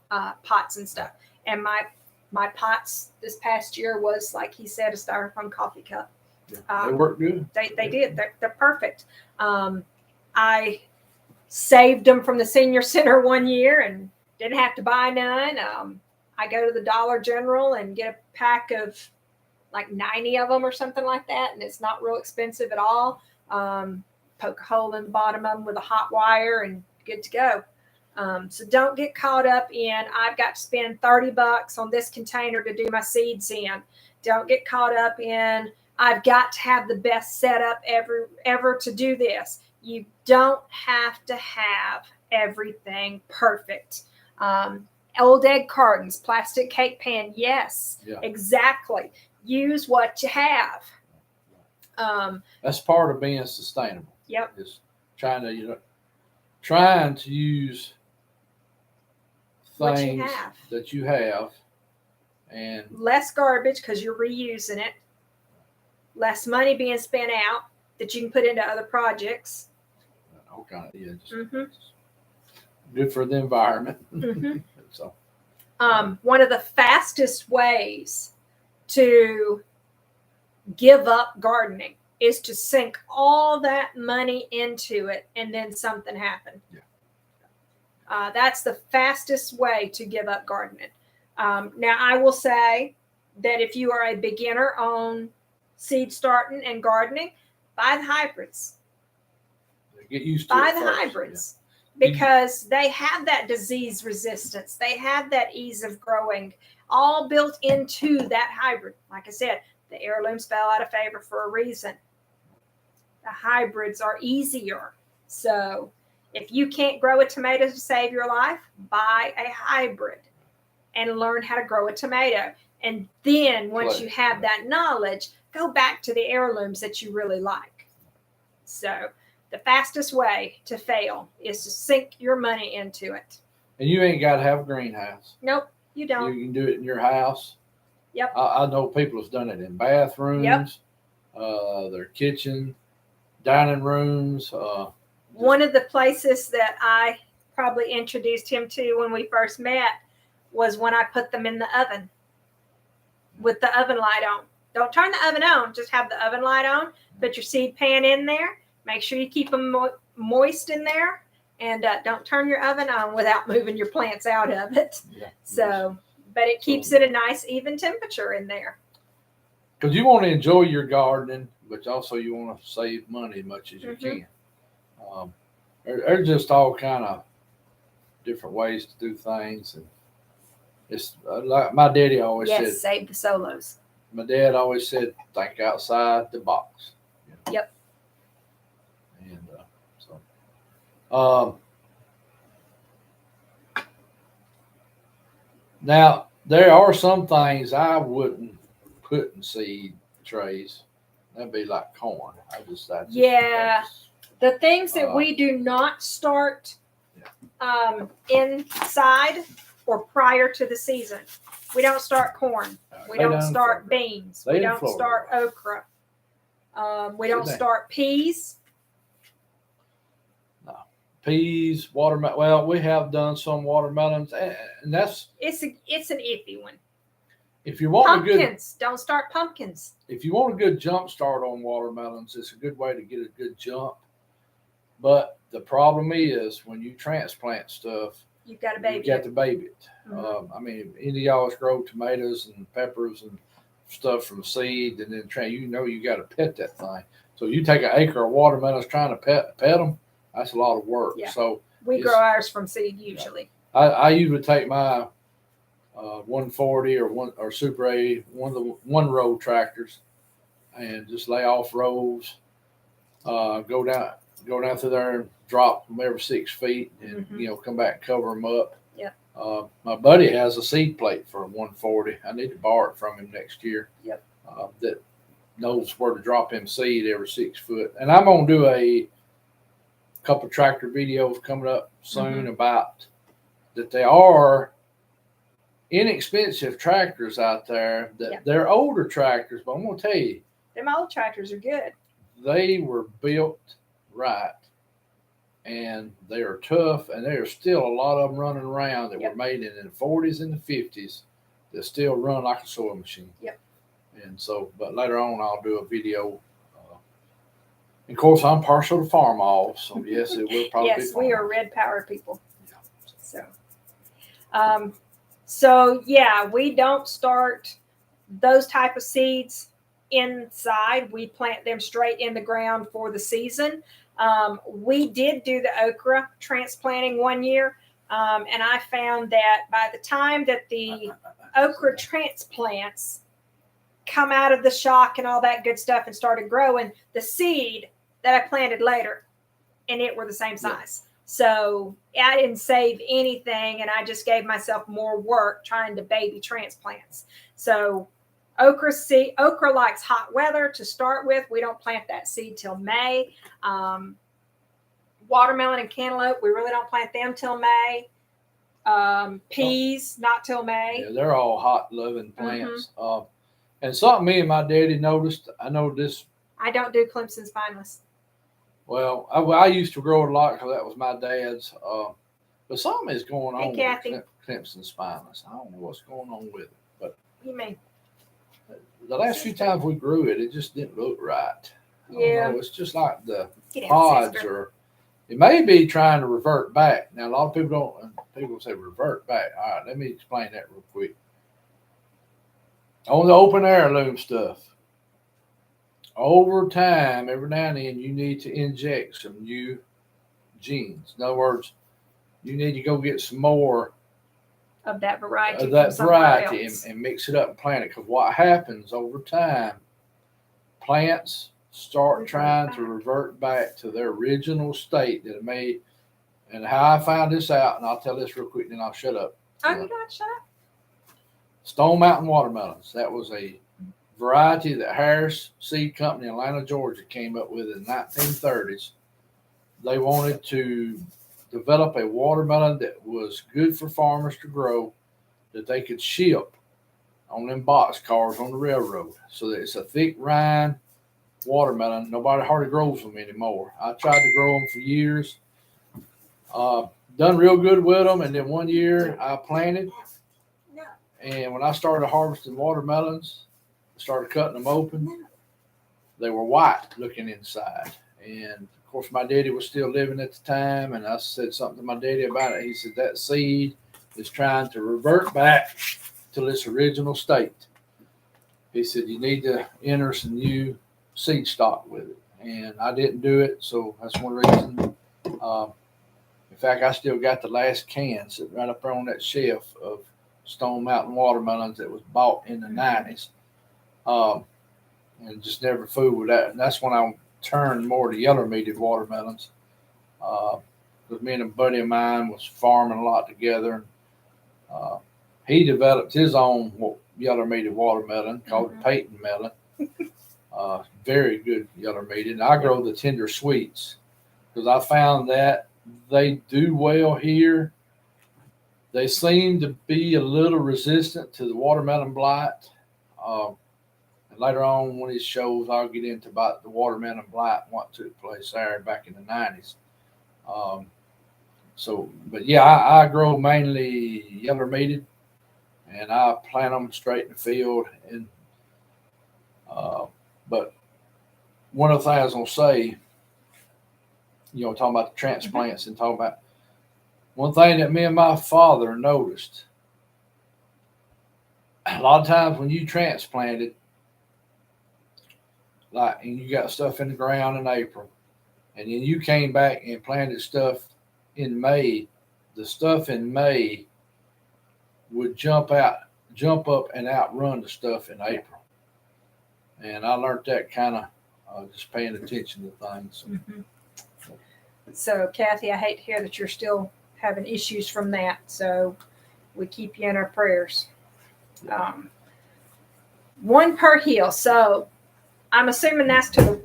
pots and stuff. And my pots this past year was, like he said, a styrofoam coffee cup. They work good. They did. They're perfect. I I saved them from the senior center one year and didn't have to buy none. I go to the Dollar General and get a pack of like 90 of them or something like that, and it's not real expensive at all. Poke a hole in the bottom of them with a hot wire and good to go. So don't get caught up in, I've got to spend $30 on this container to do my seeds in. Don't get caught up in, I've got to have the best setup ever to do this. You don't have to have everything perfect. Old egg cartons, plastic cake pan, yes, yeah. Exactly. Use what you have. That's part of being sustainable. Yep. Is trying to use things that you have, and less garbage because you're reusing it. Less money being spent out that you can put into other projects. All kind of good for the environment. Mm-hmm. So, one of the fastest ways to give up gardening is to sink all that money into it and then something happened. Yeah. That's the fastest way to give up gardening. Now, I will say that if you are a beginner on seed starting and gardening, buy the hybrids. Get used to buy it the first. hybrids. Yeah. Because they have that disease resistance. They have that ease of growing all built into that hybrid. Like I said, the heirlooms fell out of favor for a reason. The hybrids are easier. So if you can't grow a tomato to save your life, buy a hybrid and learn how to grow a tomato. And then once you have that knowledge, go back to the heirlooms that you really like. So the fastest way to fail is to sink your money into it. And you ain't got to have a greenhouse. Nope, you don't. You can do it in your house. Yep. I know people have done it in bathrooms, their kitchen, dining rooms. One of the places that I probably introduced him to when we first met was when I put them in the oven with the oven light on. Don't turn the oven on, just have the oven light on. Put your seed pan in there. Make sure you keep them moist in there, and don't turn your oven on without moving your plants out of it. Yeah. So, but it keeps it a nice even temperature in there. Because you want to enjoy your gardening, but also you want to save money as much as you can. There's just all kind of different ways to do things, and it's like my daddy always said. Yes, save the solos. My dad always said, think outside the box. You know? Yep. And now there are some things I wouldn't put in seed trays. That'd be like corn. The things that we do not start inside or prior to the season. We don't start corn. We don't start beans. We don't start okra. We don't start peas. No. Peas, watermelon. Well, we have done some watermelons, and that's it's an iffy one. If you want pumpkins, don't start pumpkins. If you want a good jump start on watermelons, it's a good way to get a good jump. But the problem is when you transplant stuff, you've got to baby you got to baby it. I mean, any of y'all grow tomatoes and peppers and stuff from seed, and then you got to pet that thing. So you take an acre of watermelons trying to pet them, that's a lot of work. Yeah. So we grow ours from seed usually. I usually take my 140 or Super 80, one row tractors, and just lay off rows. Go down through there and drop them every 6 feet, and come back and cover them up. Yeah. My buddy has a seed plate for a 140. I need to borrow it from him next year. Yep. That knows where to drop him seed every 6 foot. And I'm gonna do a couple tractor videos coming up soon about that. They are inexpensive tractors out there. They're older tractors, but I'm gonna tell you, them old tractors are good. They were built right, and they are tough, and there are still a lot of them running around that were made in the 40s and the 50s that still run like a sewing machine. Yep. And so, but later on, I'll do a video Of course, I'm partial to farm all, so yes, it will probably be Yes, we are farm. red power people. Yeah. So yeah, we don't start those type of seeds inside. We plant them straight in the ground for the season. We did do the okra transplanting one year, and I found that by the time that the okra transplants come out of the shock and all that good stuff and started growing, the seed that I planted later and it were the same size. So I didn't save anything, and I just gave myself more work trying to baby transplants. So okra likes hot weather to start with. We don't plant that seed till May. Watermelon and cantaloupe, we really don't plant them till May. Peas, not till May. Yeah, they're all hot loving plants. And something me and my daddy noticed, I know this. I don't do Clemson's Fineless. Well, I used to grow it a lot because that was my dad's. But something is going on with Clemson Spineless. I don't know what's going on with it. But you mean the last few times we grew it, it just didn't look right. Yeah. It's just like the pods are. It may be trying to revert back. Now, a lot of people say revert back. All right, let me explain that real quick. On the open heirloom stuff, over time, every now and then, you need to inject some new genes. In other words, you need to go get some more of that variety, and mix it up and plant it. Because what happens over time, plants start trying to revert back to their original state that it may. And how I found this out, and I'll tell this real quick, then I'll shut up. Oh, you got to shut up. Stone Mountain watermelons. That was a variety that Harris Seed Company in Atlanta, Georgia came up with in the 1930s. They wanted to develop a watermelon that was good for farmers to grow, that they could ship on them box cars on the railroad. So that it's a thick rind watermelon. Nobody hardly grows them anymore. I tried to grow them for years. Done real good with them. And then one year I planted. And when I started harvesting watermelons, I started cutting them open. They were white looking inside. And of course, my daddy was still living at the time. And I said something to my daddy about it. He said, that seed is trying to revert back to its original state. He said, you need to enter some new seed stock with it. And I didn't do it. So that's one reason. In fact, I still got the last can sitting right up there on that shelf of Stone Mountain watermelons that was bought in the 90s. And just never fooled with that. And that's when I turned more to yellow meated watermelons. Because me and a buddy of mine was farming a lot together. And he developed his own yellow meated watermelon called Peyton melon. Very good yellow meated. And I grow the tender sweets because I found that they do well here. They seem to be a little resistant to the watermelon blight. And later on, one of these shows, I'll get into about the watermelon blight and what took place there back in the 90s. But yeah, I grow mainly yellow meated, and I plant them straight in the field. And but one of the things I was going to say, talking about the transplants and talking about one thing that me and my father noticed, a lot of times when you transplanted, and you got stuff in the ground in April, and then you came back and planted stuff in May, the stuff in May would jump up and outrun the stuff in April. And I learned that kind of just paying attention to things. So, Kathy, I hate to hear that you're still having issues from that. So we keep you in our prayers. One per hill. So I'm assuming that's to the,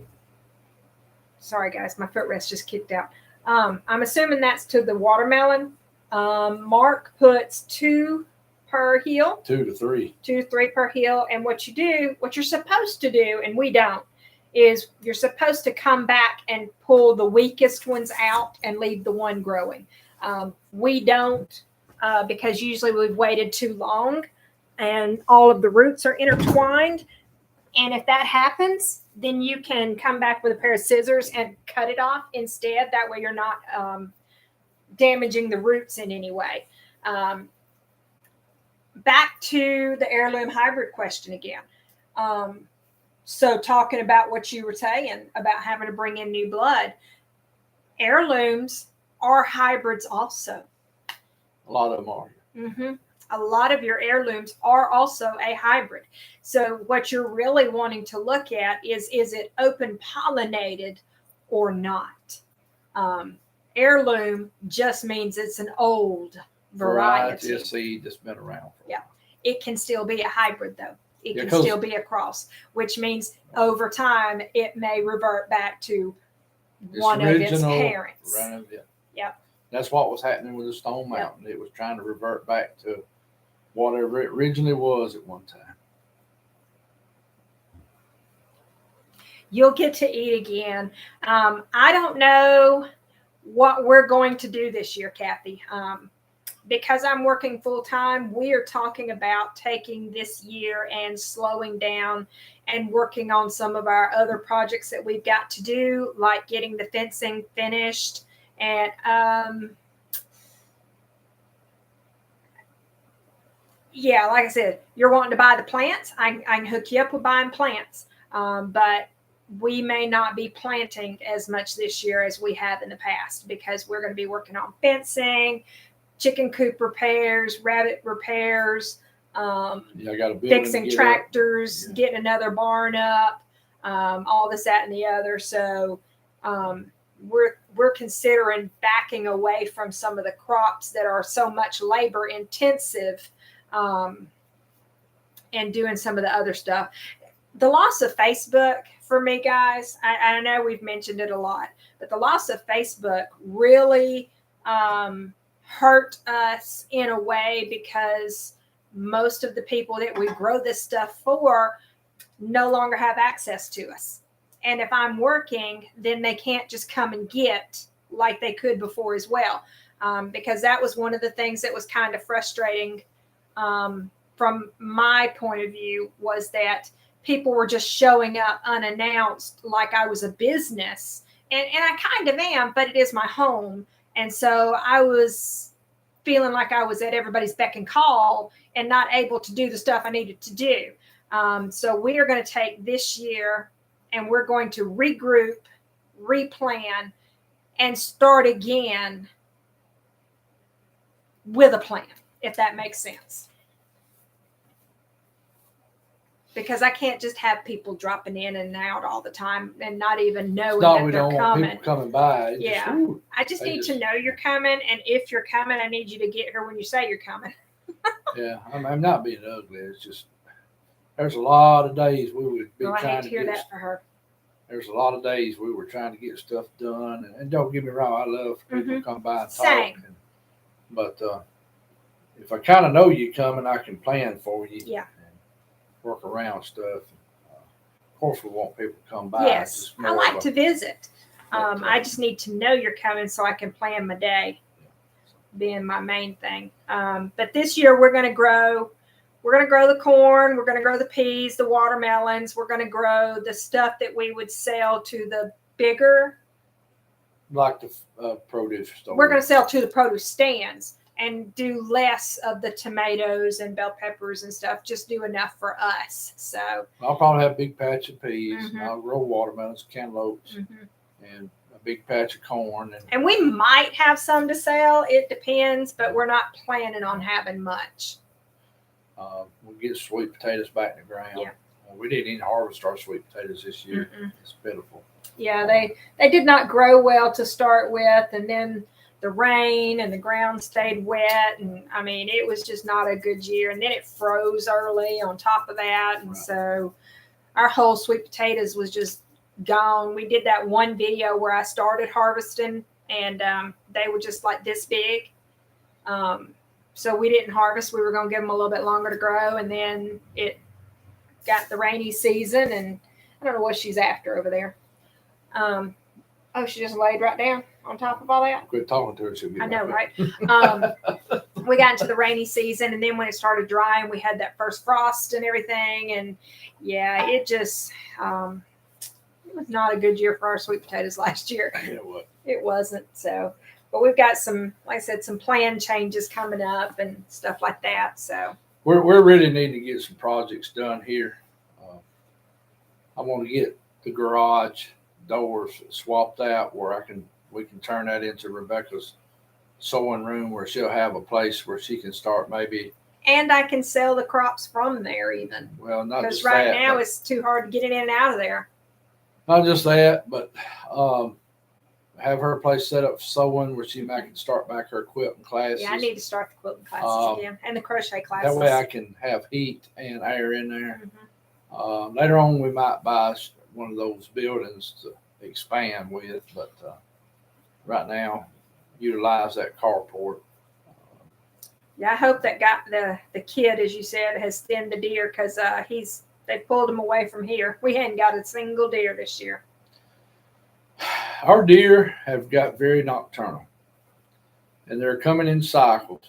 sorry guys, my footrest just kicked out. I'm assuming that's to the watermelon. Mark puts 2 per hill. 2 to 3. 2 to 3 per hill. And what you're supposed to do, and we don't, is you're supposed to come back and pull the weakest ones out and leave the one growing. We don't, because usually we've waited too long and all of the roots are intertwined. And if that happens, then you can come back with a pair of scissors and cut it off instead. That way you're not damaging the roots in any way. Back to the heirloom hybrid question again. So talking about what you were saying about having to bring in new blood, heirlooms are hybrids also. A lot of them are. Mm-hmm. A lot of your heirlooms are also a hybrid. So what you're really wanting to look at is it open pollinated or not? Heirloom just means it's an old variety. A seed that's been around for a while. It can still be a hybrid though. It can still be a cross, which means over time it may revert back to one of its parents. Yep. That's what was happening with the Stone Mountain. It was trying to revert back to whatever it originally was at one time. You'll get to eat again. I don't know what we're going to do this year, Kathy. Because I'm working full time, we are talking about taking this year and slowing down and working on some of our other projects that we've got to do, like getting the fencing finished. And yeah, like I said, you're wanting to buy the plants. I can hook you up with buying plants. But we may not be planting as much this year as we have in the past because we're going to be working on fencing, chicken coop repairs, rabbit repairs, fixing tractors, getting another barn up, all this, that, and the other. So we're considering backing away from some of the crops that are so much labor intensive, and doing some of the other stuff. The loss of Facebook for me, guys, I know we've mentioned it a lot, but the loss of Facebook really hurt us in a way because most of the people that we grow this stuff for no longer have access to us. And if I'm working, then they can't just come and get like they could before as well. Because that was one of the things that was kind of frustrating from my point of view, was that people were just showing up unannounced like I was a business. And I kind of am, but it is my home. And so I was feeling like I was at everybody's beck and call and not able to do the stuff I needed to do. So we are going to take this year and we're going to regroup, replan, and start again with a plan, if that makes sense. Because I can't just have people dropping in and out all the time and not even knowing that they're coming. People coming by. I just need to know you're coming, and if you're coming, I need you to get here when you say you're coming. Yeah, I'm not being ugly. It's just there's a lot of days we would be trying to hear that for her. There's a lot of days we were trying to get stuff done, and don't get me wrong, I love people to come by and talk. But if I kind of know you coming, I can plan for you. Yeah. Work around stuff. Of course, we want people to come by. Yes, I like to visit. I just need to know you're coming so I can plan my day, being my main thing. But this year we're going to grow. We're going to grow the corn. We're going to grow the peas, the watermelons. We're going to grow the stuff that we would sell to the bigger. Like the produce store. We're going to sell to the produce stands. And do less of the tomatoes and bell peppers and stuff. Just do enough for us. So I'll probably have a big patch of peas. And I'll grow watermelons, cantaloupes, and a big patch of corn. And we might have some to sell. It depends, but we're not planning on having much. We'll get sweet potatoes back in the ground. Yeah. We didn't even harvest our sweet potatoes this year. It's pitiful. Yeah, they did not grow well to start with, and then the rain and the ground stayed wet, and I mean it was just not a good year. And then it froze early on top of that, and so our whole sweet potatoes was just gone. We did that one video where I started harvesting, and they were just like this big. So we didn't harvest. We were going to give them a little bit longer to grow, and then it got the rainy season, and I don't know what she's after over there. She just laid right down on top of all that. Quit talking to her. She'll get I know, right? We got into the rainy season, and then when it started drying, we had that first frost and everything. And yeah, it just, It was not a good year for our sweet potatoes last year. Yeah, what? It wasn't. So, but we've got some, like I said, some plan changes coming up and stuff like that. So We're really needing to get some projects done here. I want to get the garage doors swapped out where we can turn that into Rebecca's sewing room where she'll have a place where she can start maybe. and I can sell the crops from there even. Well, not Because just right that, now it's too hard to get it in and out of there. not just that, but have her place set up for sewing where she might can start back her quilting classes. Yeah, I need to start the quilting classes again and the crochet classes. That way I can have heat and air in there. Mm-hmm. Later on, we might buy one of those buildings to expand with, but right now, utilize that carport. Yeah, I hope that got the kid, as you said, has thinned the deer because they pulled him away from here. We hadn't got a single deer this year. Our deer have got very nocturnal, and they're coming in cycles.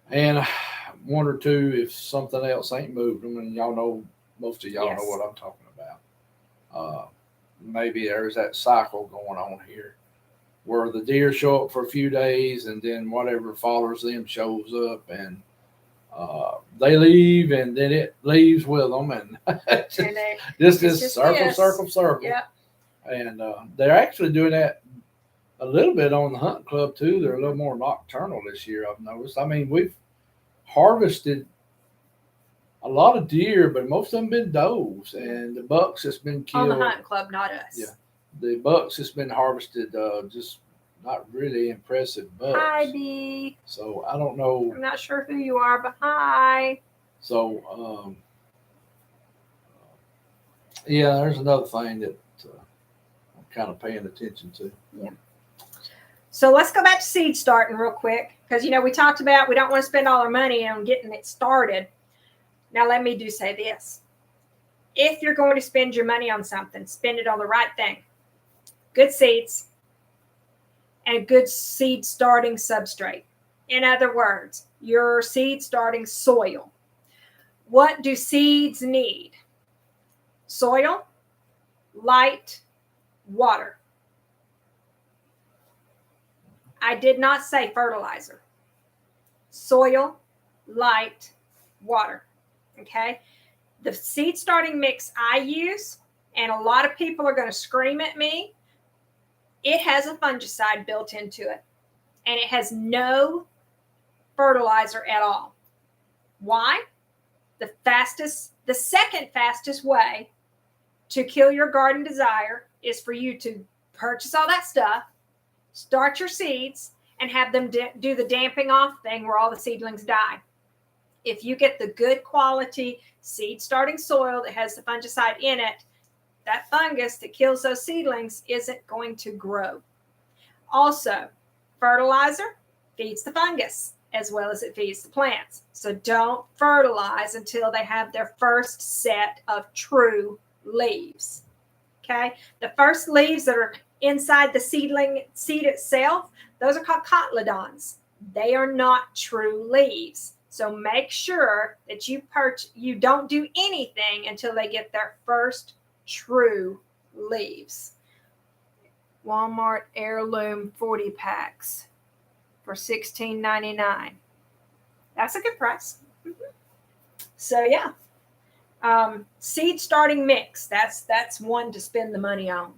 And one or two, if something else ain't moved them, and y'all know, most of y'all Yes. know what I'm talking about. Maybe there's that cycle going on here where the deer show up for a few days and then whatever follows them shows up, and they leave and then it leaves with them, and this is circle. Yeah. And they're actually doing that a little bit on the hunt club too. They're a little more nocturnal this year, I've noticed. I mean, we've harvested a lot of deer, but most of them been does, and the bucks that's been killed On the hunting club, not us. Yeah, the bucks that's been harvested, just not really impressive bucks. Hi, B. So I don't know. I'm not sure who you are, but hi. So yeah, there's another thing that I'm kind of paying attention to. Yeah. So let's go back to seed starting real quick, because we talked about we don't want to spend all our money on getting it started. Now let me say this. If you're going to spend your money on something, spend it on the right thing. Good seeds and a good seed starting substrate. In other words, your seed starting soil. What do seeds need? Soil, light, water. I did not say fertilizer. Soil, light, water. Okay? The seed starting mix I use, and a lot of people are going to scream at me, it has a fungicide built into it, and it has no fertilizer at all. Why? The second fastest way to kill your garden desire is for you to purchase all that stuff, start your seeds, and have them do the damping off thing where all the seedlings die. If you get the good quality seed starting soil that has the fungicide in it, that fungus that kills those seedlings isn't going to grow. Also, fertilizer feeds the fungus as well as it feeds the plants. So don't fertilize until they have their first set of true leaves. Okay? The first leaves that are inside the seed itself, those are called cotyledons. They are not true leaves. So make sure that you don't do anything until they get their first true leaves. Walmart heirloom 40 packs for $16.99. That's a good price. Mm-hmm. So yeah, seed starting mix. That's one to spend the money on.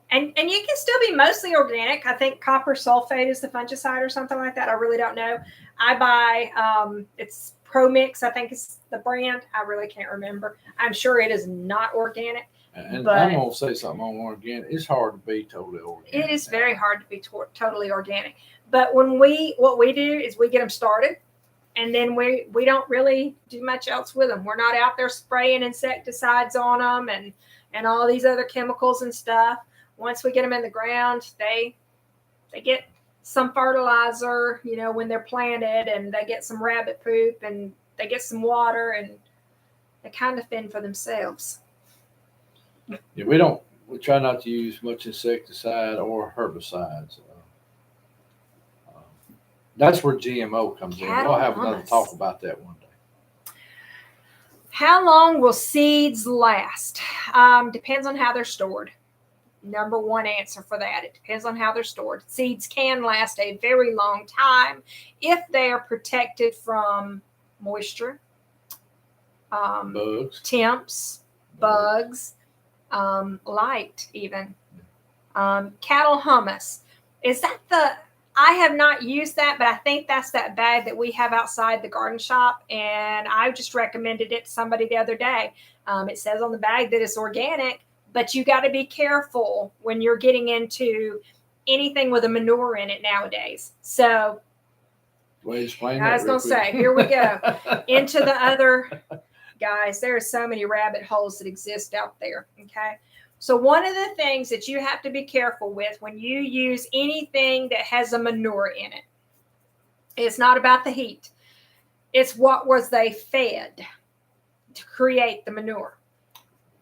And you can still be mostly organic. I think copper sulfate is the fungicide or something like that. I really don't know. I buy, it's Pro Mix, I think is the brand. I really can't remember. I'm sure it is not organic. And I'm going to say something on organic. It's hard to be totally organic. It is very hard to be totally organic. But what we do is we get them started, and then we don't really do much else with them. We're not out there spraying insecticides on them and all these other chemicals and stuff. Once we get them in the ground, they get some fertilizer, when they're planted, and they get some rabbit poop, and they get some water, and they kind of fend for themselves. Yeah, we try not to use much insecticide or herbicides. That's where GMO comes in. We'll have another talk about that one day. How long will seeds last? Depends on how they're stored. Number one answer for that. It depends on how they're stored. Seeds can last a very long time if they are protected from moisture, Bugs. temps, bugs, light even. Cattle hummus. Is that I have not used that, but I think that's that bag that we have outside the garden shop. And I just recommended it to somebody the other day. It says on the bag that it's organic, but you got to be careful when you're getting into anything with a manure in it nowadays. So I was going to say, here we go into the other guys. There are so many rabbit holes that exist out there. Okay. So one of the things that you have to be careful with when you use anything that has a manure in it, it's not about the heat. It's what was they fed to create the manure.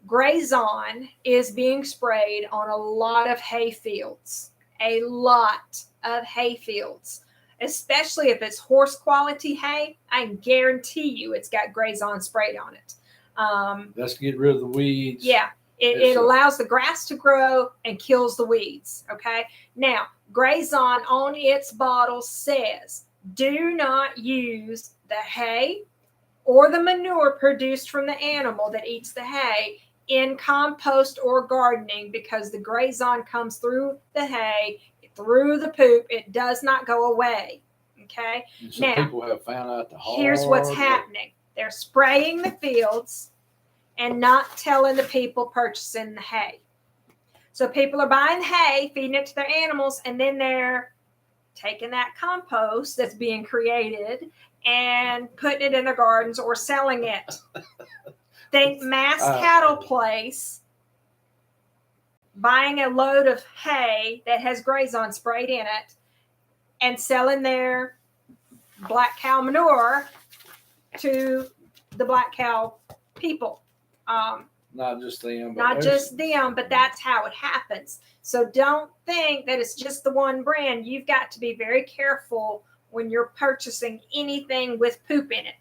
Grazon is being sprayed on a lot of hay fields, especially if it's horse quality hay. I guarantee you it's got Grazon sprayed on it. That's to get rid of the weeds. Yeah. It allows the grass to grow and kills the weeds. Okay. Now, Grazon on its bottle says, do not use the hay or the manure produced from the animal that eats the hay in compost or gardening, because the Grazon comes through the hay, through the poop. It does not go away. Okay. And so now, people have found out here's what's happening. They're spraying the fields and not telling the people purchasing the hay. So people are buying hay, feeding it to their animals, and then they're taking that compost that's being created and putting it in their gardens or selling it. Think mass cattle place buying a load of hay that has Grazon sprayed in it and selling their black cow manure to the black cow people. Not just them. But that's how it happens. So don't think that it's just the one brand. You've got to be very careful when you're purchasing anything with poop in it.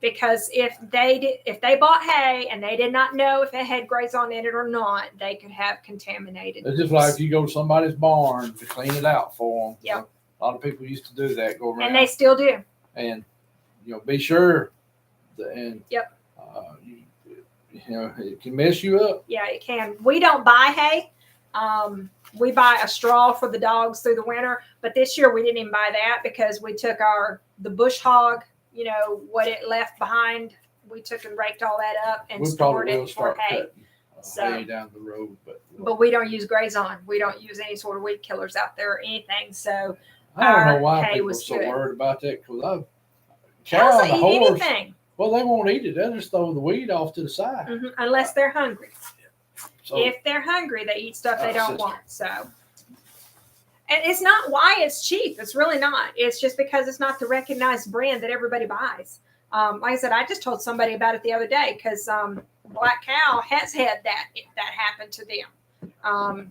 Because if they bought hay and they did not know if it had Grazon in it or not, they could have contaminated. It's just like if you go to somebody's barn to clean it out for them. Yep. A lot of people used to do that, go around. And they still do. And, be sure. Yep. It can mess you up. Yeah, it can. We don't buy hay. We buy a straw for the dogs through the winter. But this year we didn't even buy that because we took the bush hog, what it left behind. We took and raked all that up and stored it for hay. Hay down the road, but we don't use Grazon. We don't use any sort of weed killers out there or anything. So I don't know why people are so worried about that, because cows don't eat anything. Well, they won't eat it. They'll just throw the weed off to the side. Mm-hmm. Unless they're hungry. So, if they're hungry, they eat stuff they don't want. So, and it's not why it's cheap. It's really not. It's just because it's not the recognized brand that everybody buys. Like I said, I just told somebody about it the other day because Black Cow has had that happen to them.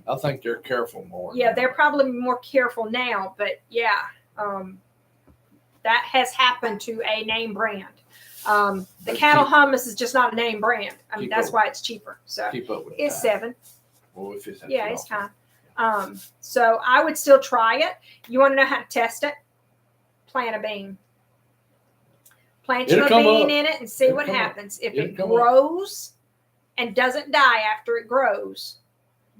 I think they're careful more. Yeah, they're probably more careful now. But yeah, that has happened to a name brand. The cattle hummus is just not a name brand. I mean, that's why it's cheaper. So keep up with it's $7. Well, if it's it's fine. So I would still try it. You want to know how to test it? Plant a bean. Plant your bean in it and see what happens. If it grows and doesn't die after it grows,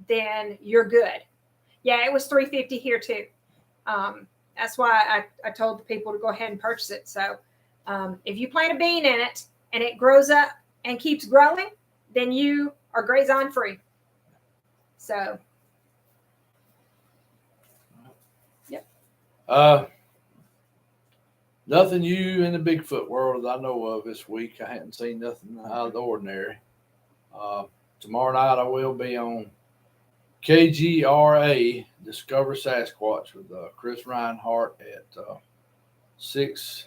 then you're good. Yeah, it was $3.50 here too. That's why I told the people to go ahead and purchase it. So if you plant a bean in it and it grows up and keeps growing, then you are Grazon free. So, yep. Nothing new in the Bigfoot world that I know of this week. I hadn't seen nothing out of the ordinary. Tomorrow night I will be on KGRA Discover Sasquatch with Chris Reinhardt at 6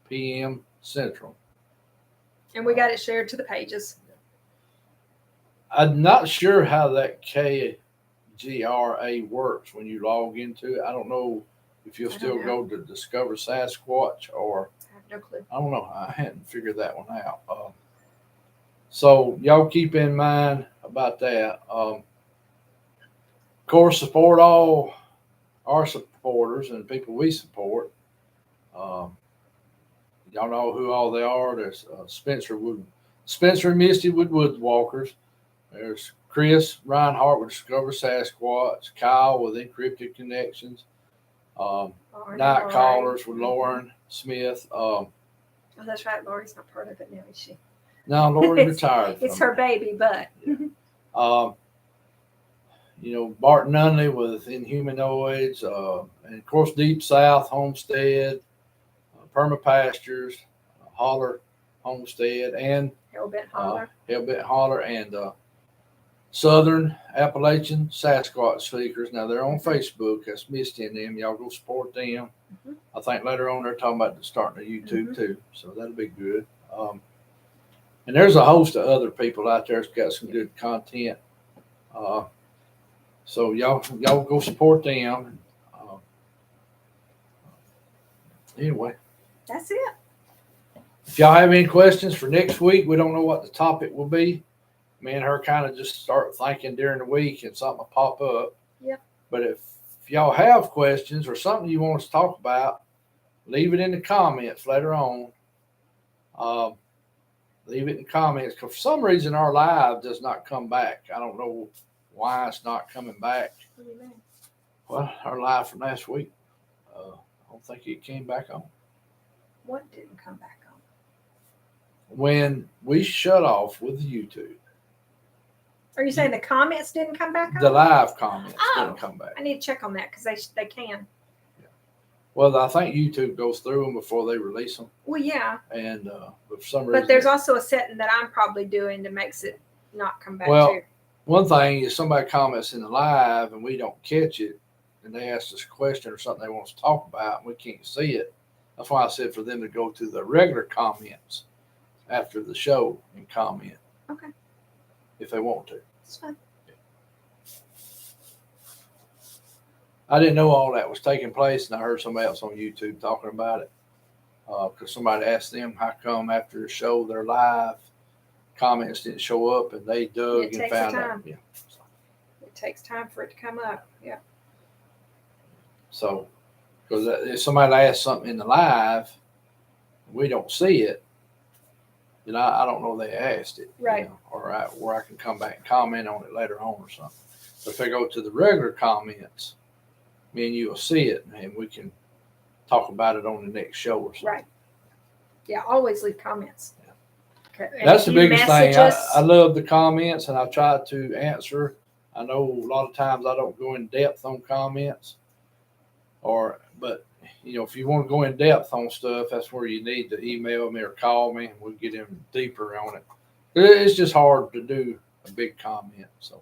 p.m. Central. And we got it shared to the pages. I'm not sure how that KGRA works when you log into it. I don't know if you'll still go to Discover Sasquatch or No clue. I don't know. I hadn't figured that one out. So y'all keep in mind about that. Of course, support all our supporters and people we support. Y'all know who all they are. There's Spencer and Misty with Woodwalkers. There's Chris Reinhardt with Discover Sasquatch. Kyle with Encrypted Connections. Night Callers with Lauren Smith. Oh, that's right. Lori's not part of it now, is she? No, Lori's retired. It's her baby, but. Bart Nunley with Inhumanoids, and of course Deep South Homestead, Permapastures, Holler Homestead, and Hellbent Holler. Hellbent Holler, and Southern Appalachian Sasquatch Seekers. Now they're on Facebook. That's Misty and them. Y'all go support them. Mm-hmm. I think later on they're talking about starting a YouTube too, so that'll be good. And there's a host of other people out there that's got some good content. So y'all go support them. Anyway, that's it. If y'all have any questions for next week, we don't know what the topic will be. Me and her kind of just start thinking during the week and something will pop up. Yep. But if y'all have questions or something you want us to talk about, leave it in the comments later on. Leave it in the comments, because for some reason our live does not come back. I don't know why it's not coming back. What do you mean? Well, our live from last week, I don't think it came back on. What didn't come back on? When we shut off with YouTube. Are you saying the comments didn't come back on? The live comments didn't come back. I need to check on that, because they can. Well, I think YouTube goes through them before they release them. Well, yeah. And for some reason. But there's also a setting that I'm probably doing that makes it not come back well, too. One thing is somebody comments in the live and we don't catch it, and they ask us a question or something they want us to talk about, and we can't see it. That's why I said for them to go to the regular comments after the show and comment. Okay. If they want to. That's fine. I didn't know all that was taking place, and I heard somebody else on YouTube talking about it. Because somebody asked them how come after the show their live comments didn't show up, and they dug and found out. Yeah. It takes time for it to come up. Yeah. So, because if somebody asks something in the live, we don't see it. I don't know they asked it. Right. Or where I can come back and comment on it later on or something. But if they go to the regular comments, me and you will see it, and we can talk about it on the next show or something. Right. Yeah, always leave comments. Yeah. Okay. That's the biggest thing. I love the comments, and I try to answer. I know a lot of times I don't go in depth on comments, but if you want to go in depth on stuff, that's where you need to email me or call me, and we'll get in deeper on it. It's just hard to do a big comment. So,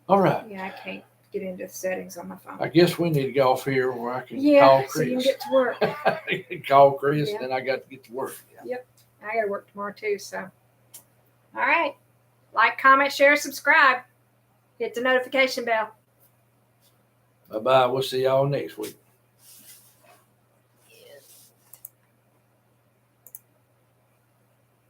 all right. Yeah, I can't get into settings on my phone. I guess we need to get off here where I can call Chris. So you can get to work. Call Chris, and then I got to get to work. Yeah. Yep. I got to work tomorrow too. So, all right. Like, comment, share, subscribe. Hit the notification bell. Bye-bye. We'll see y'all next week.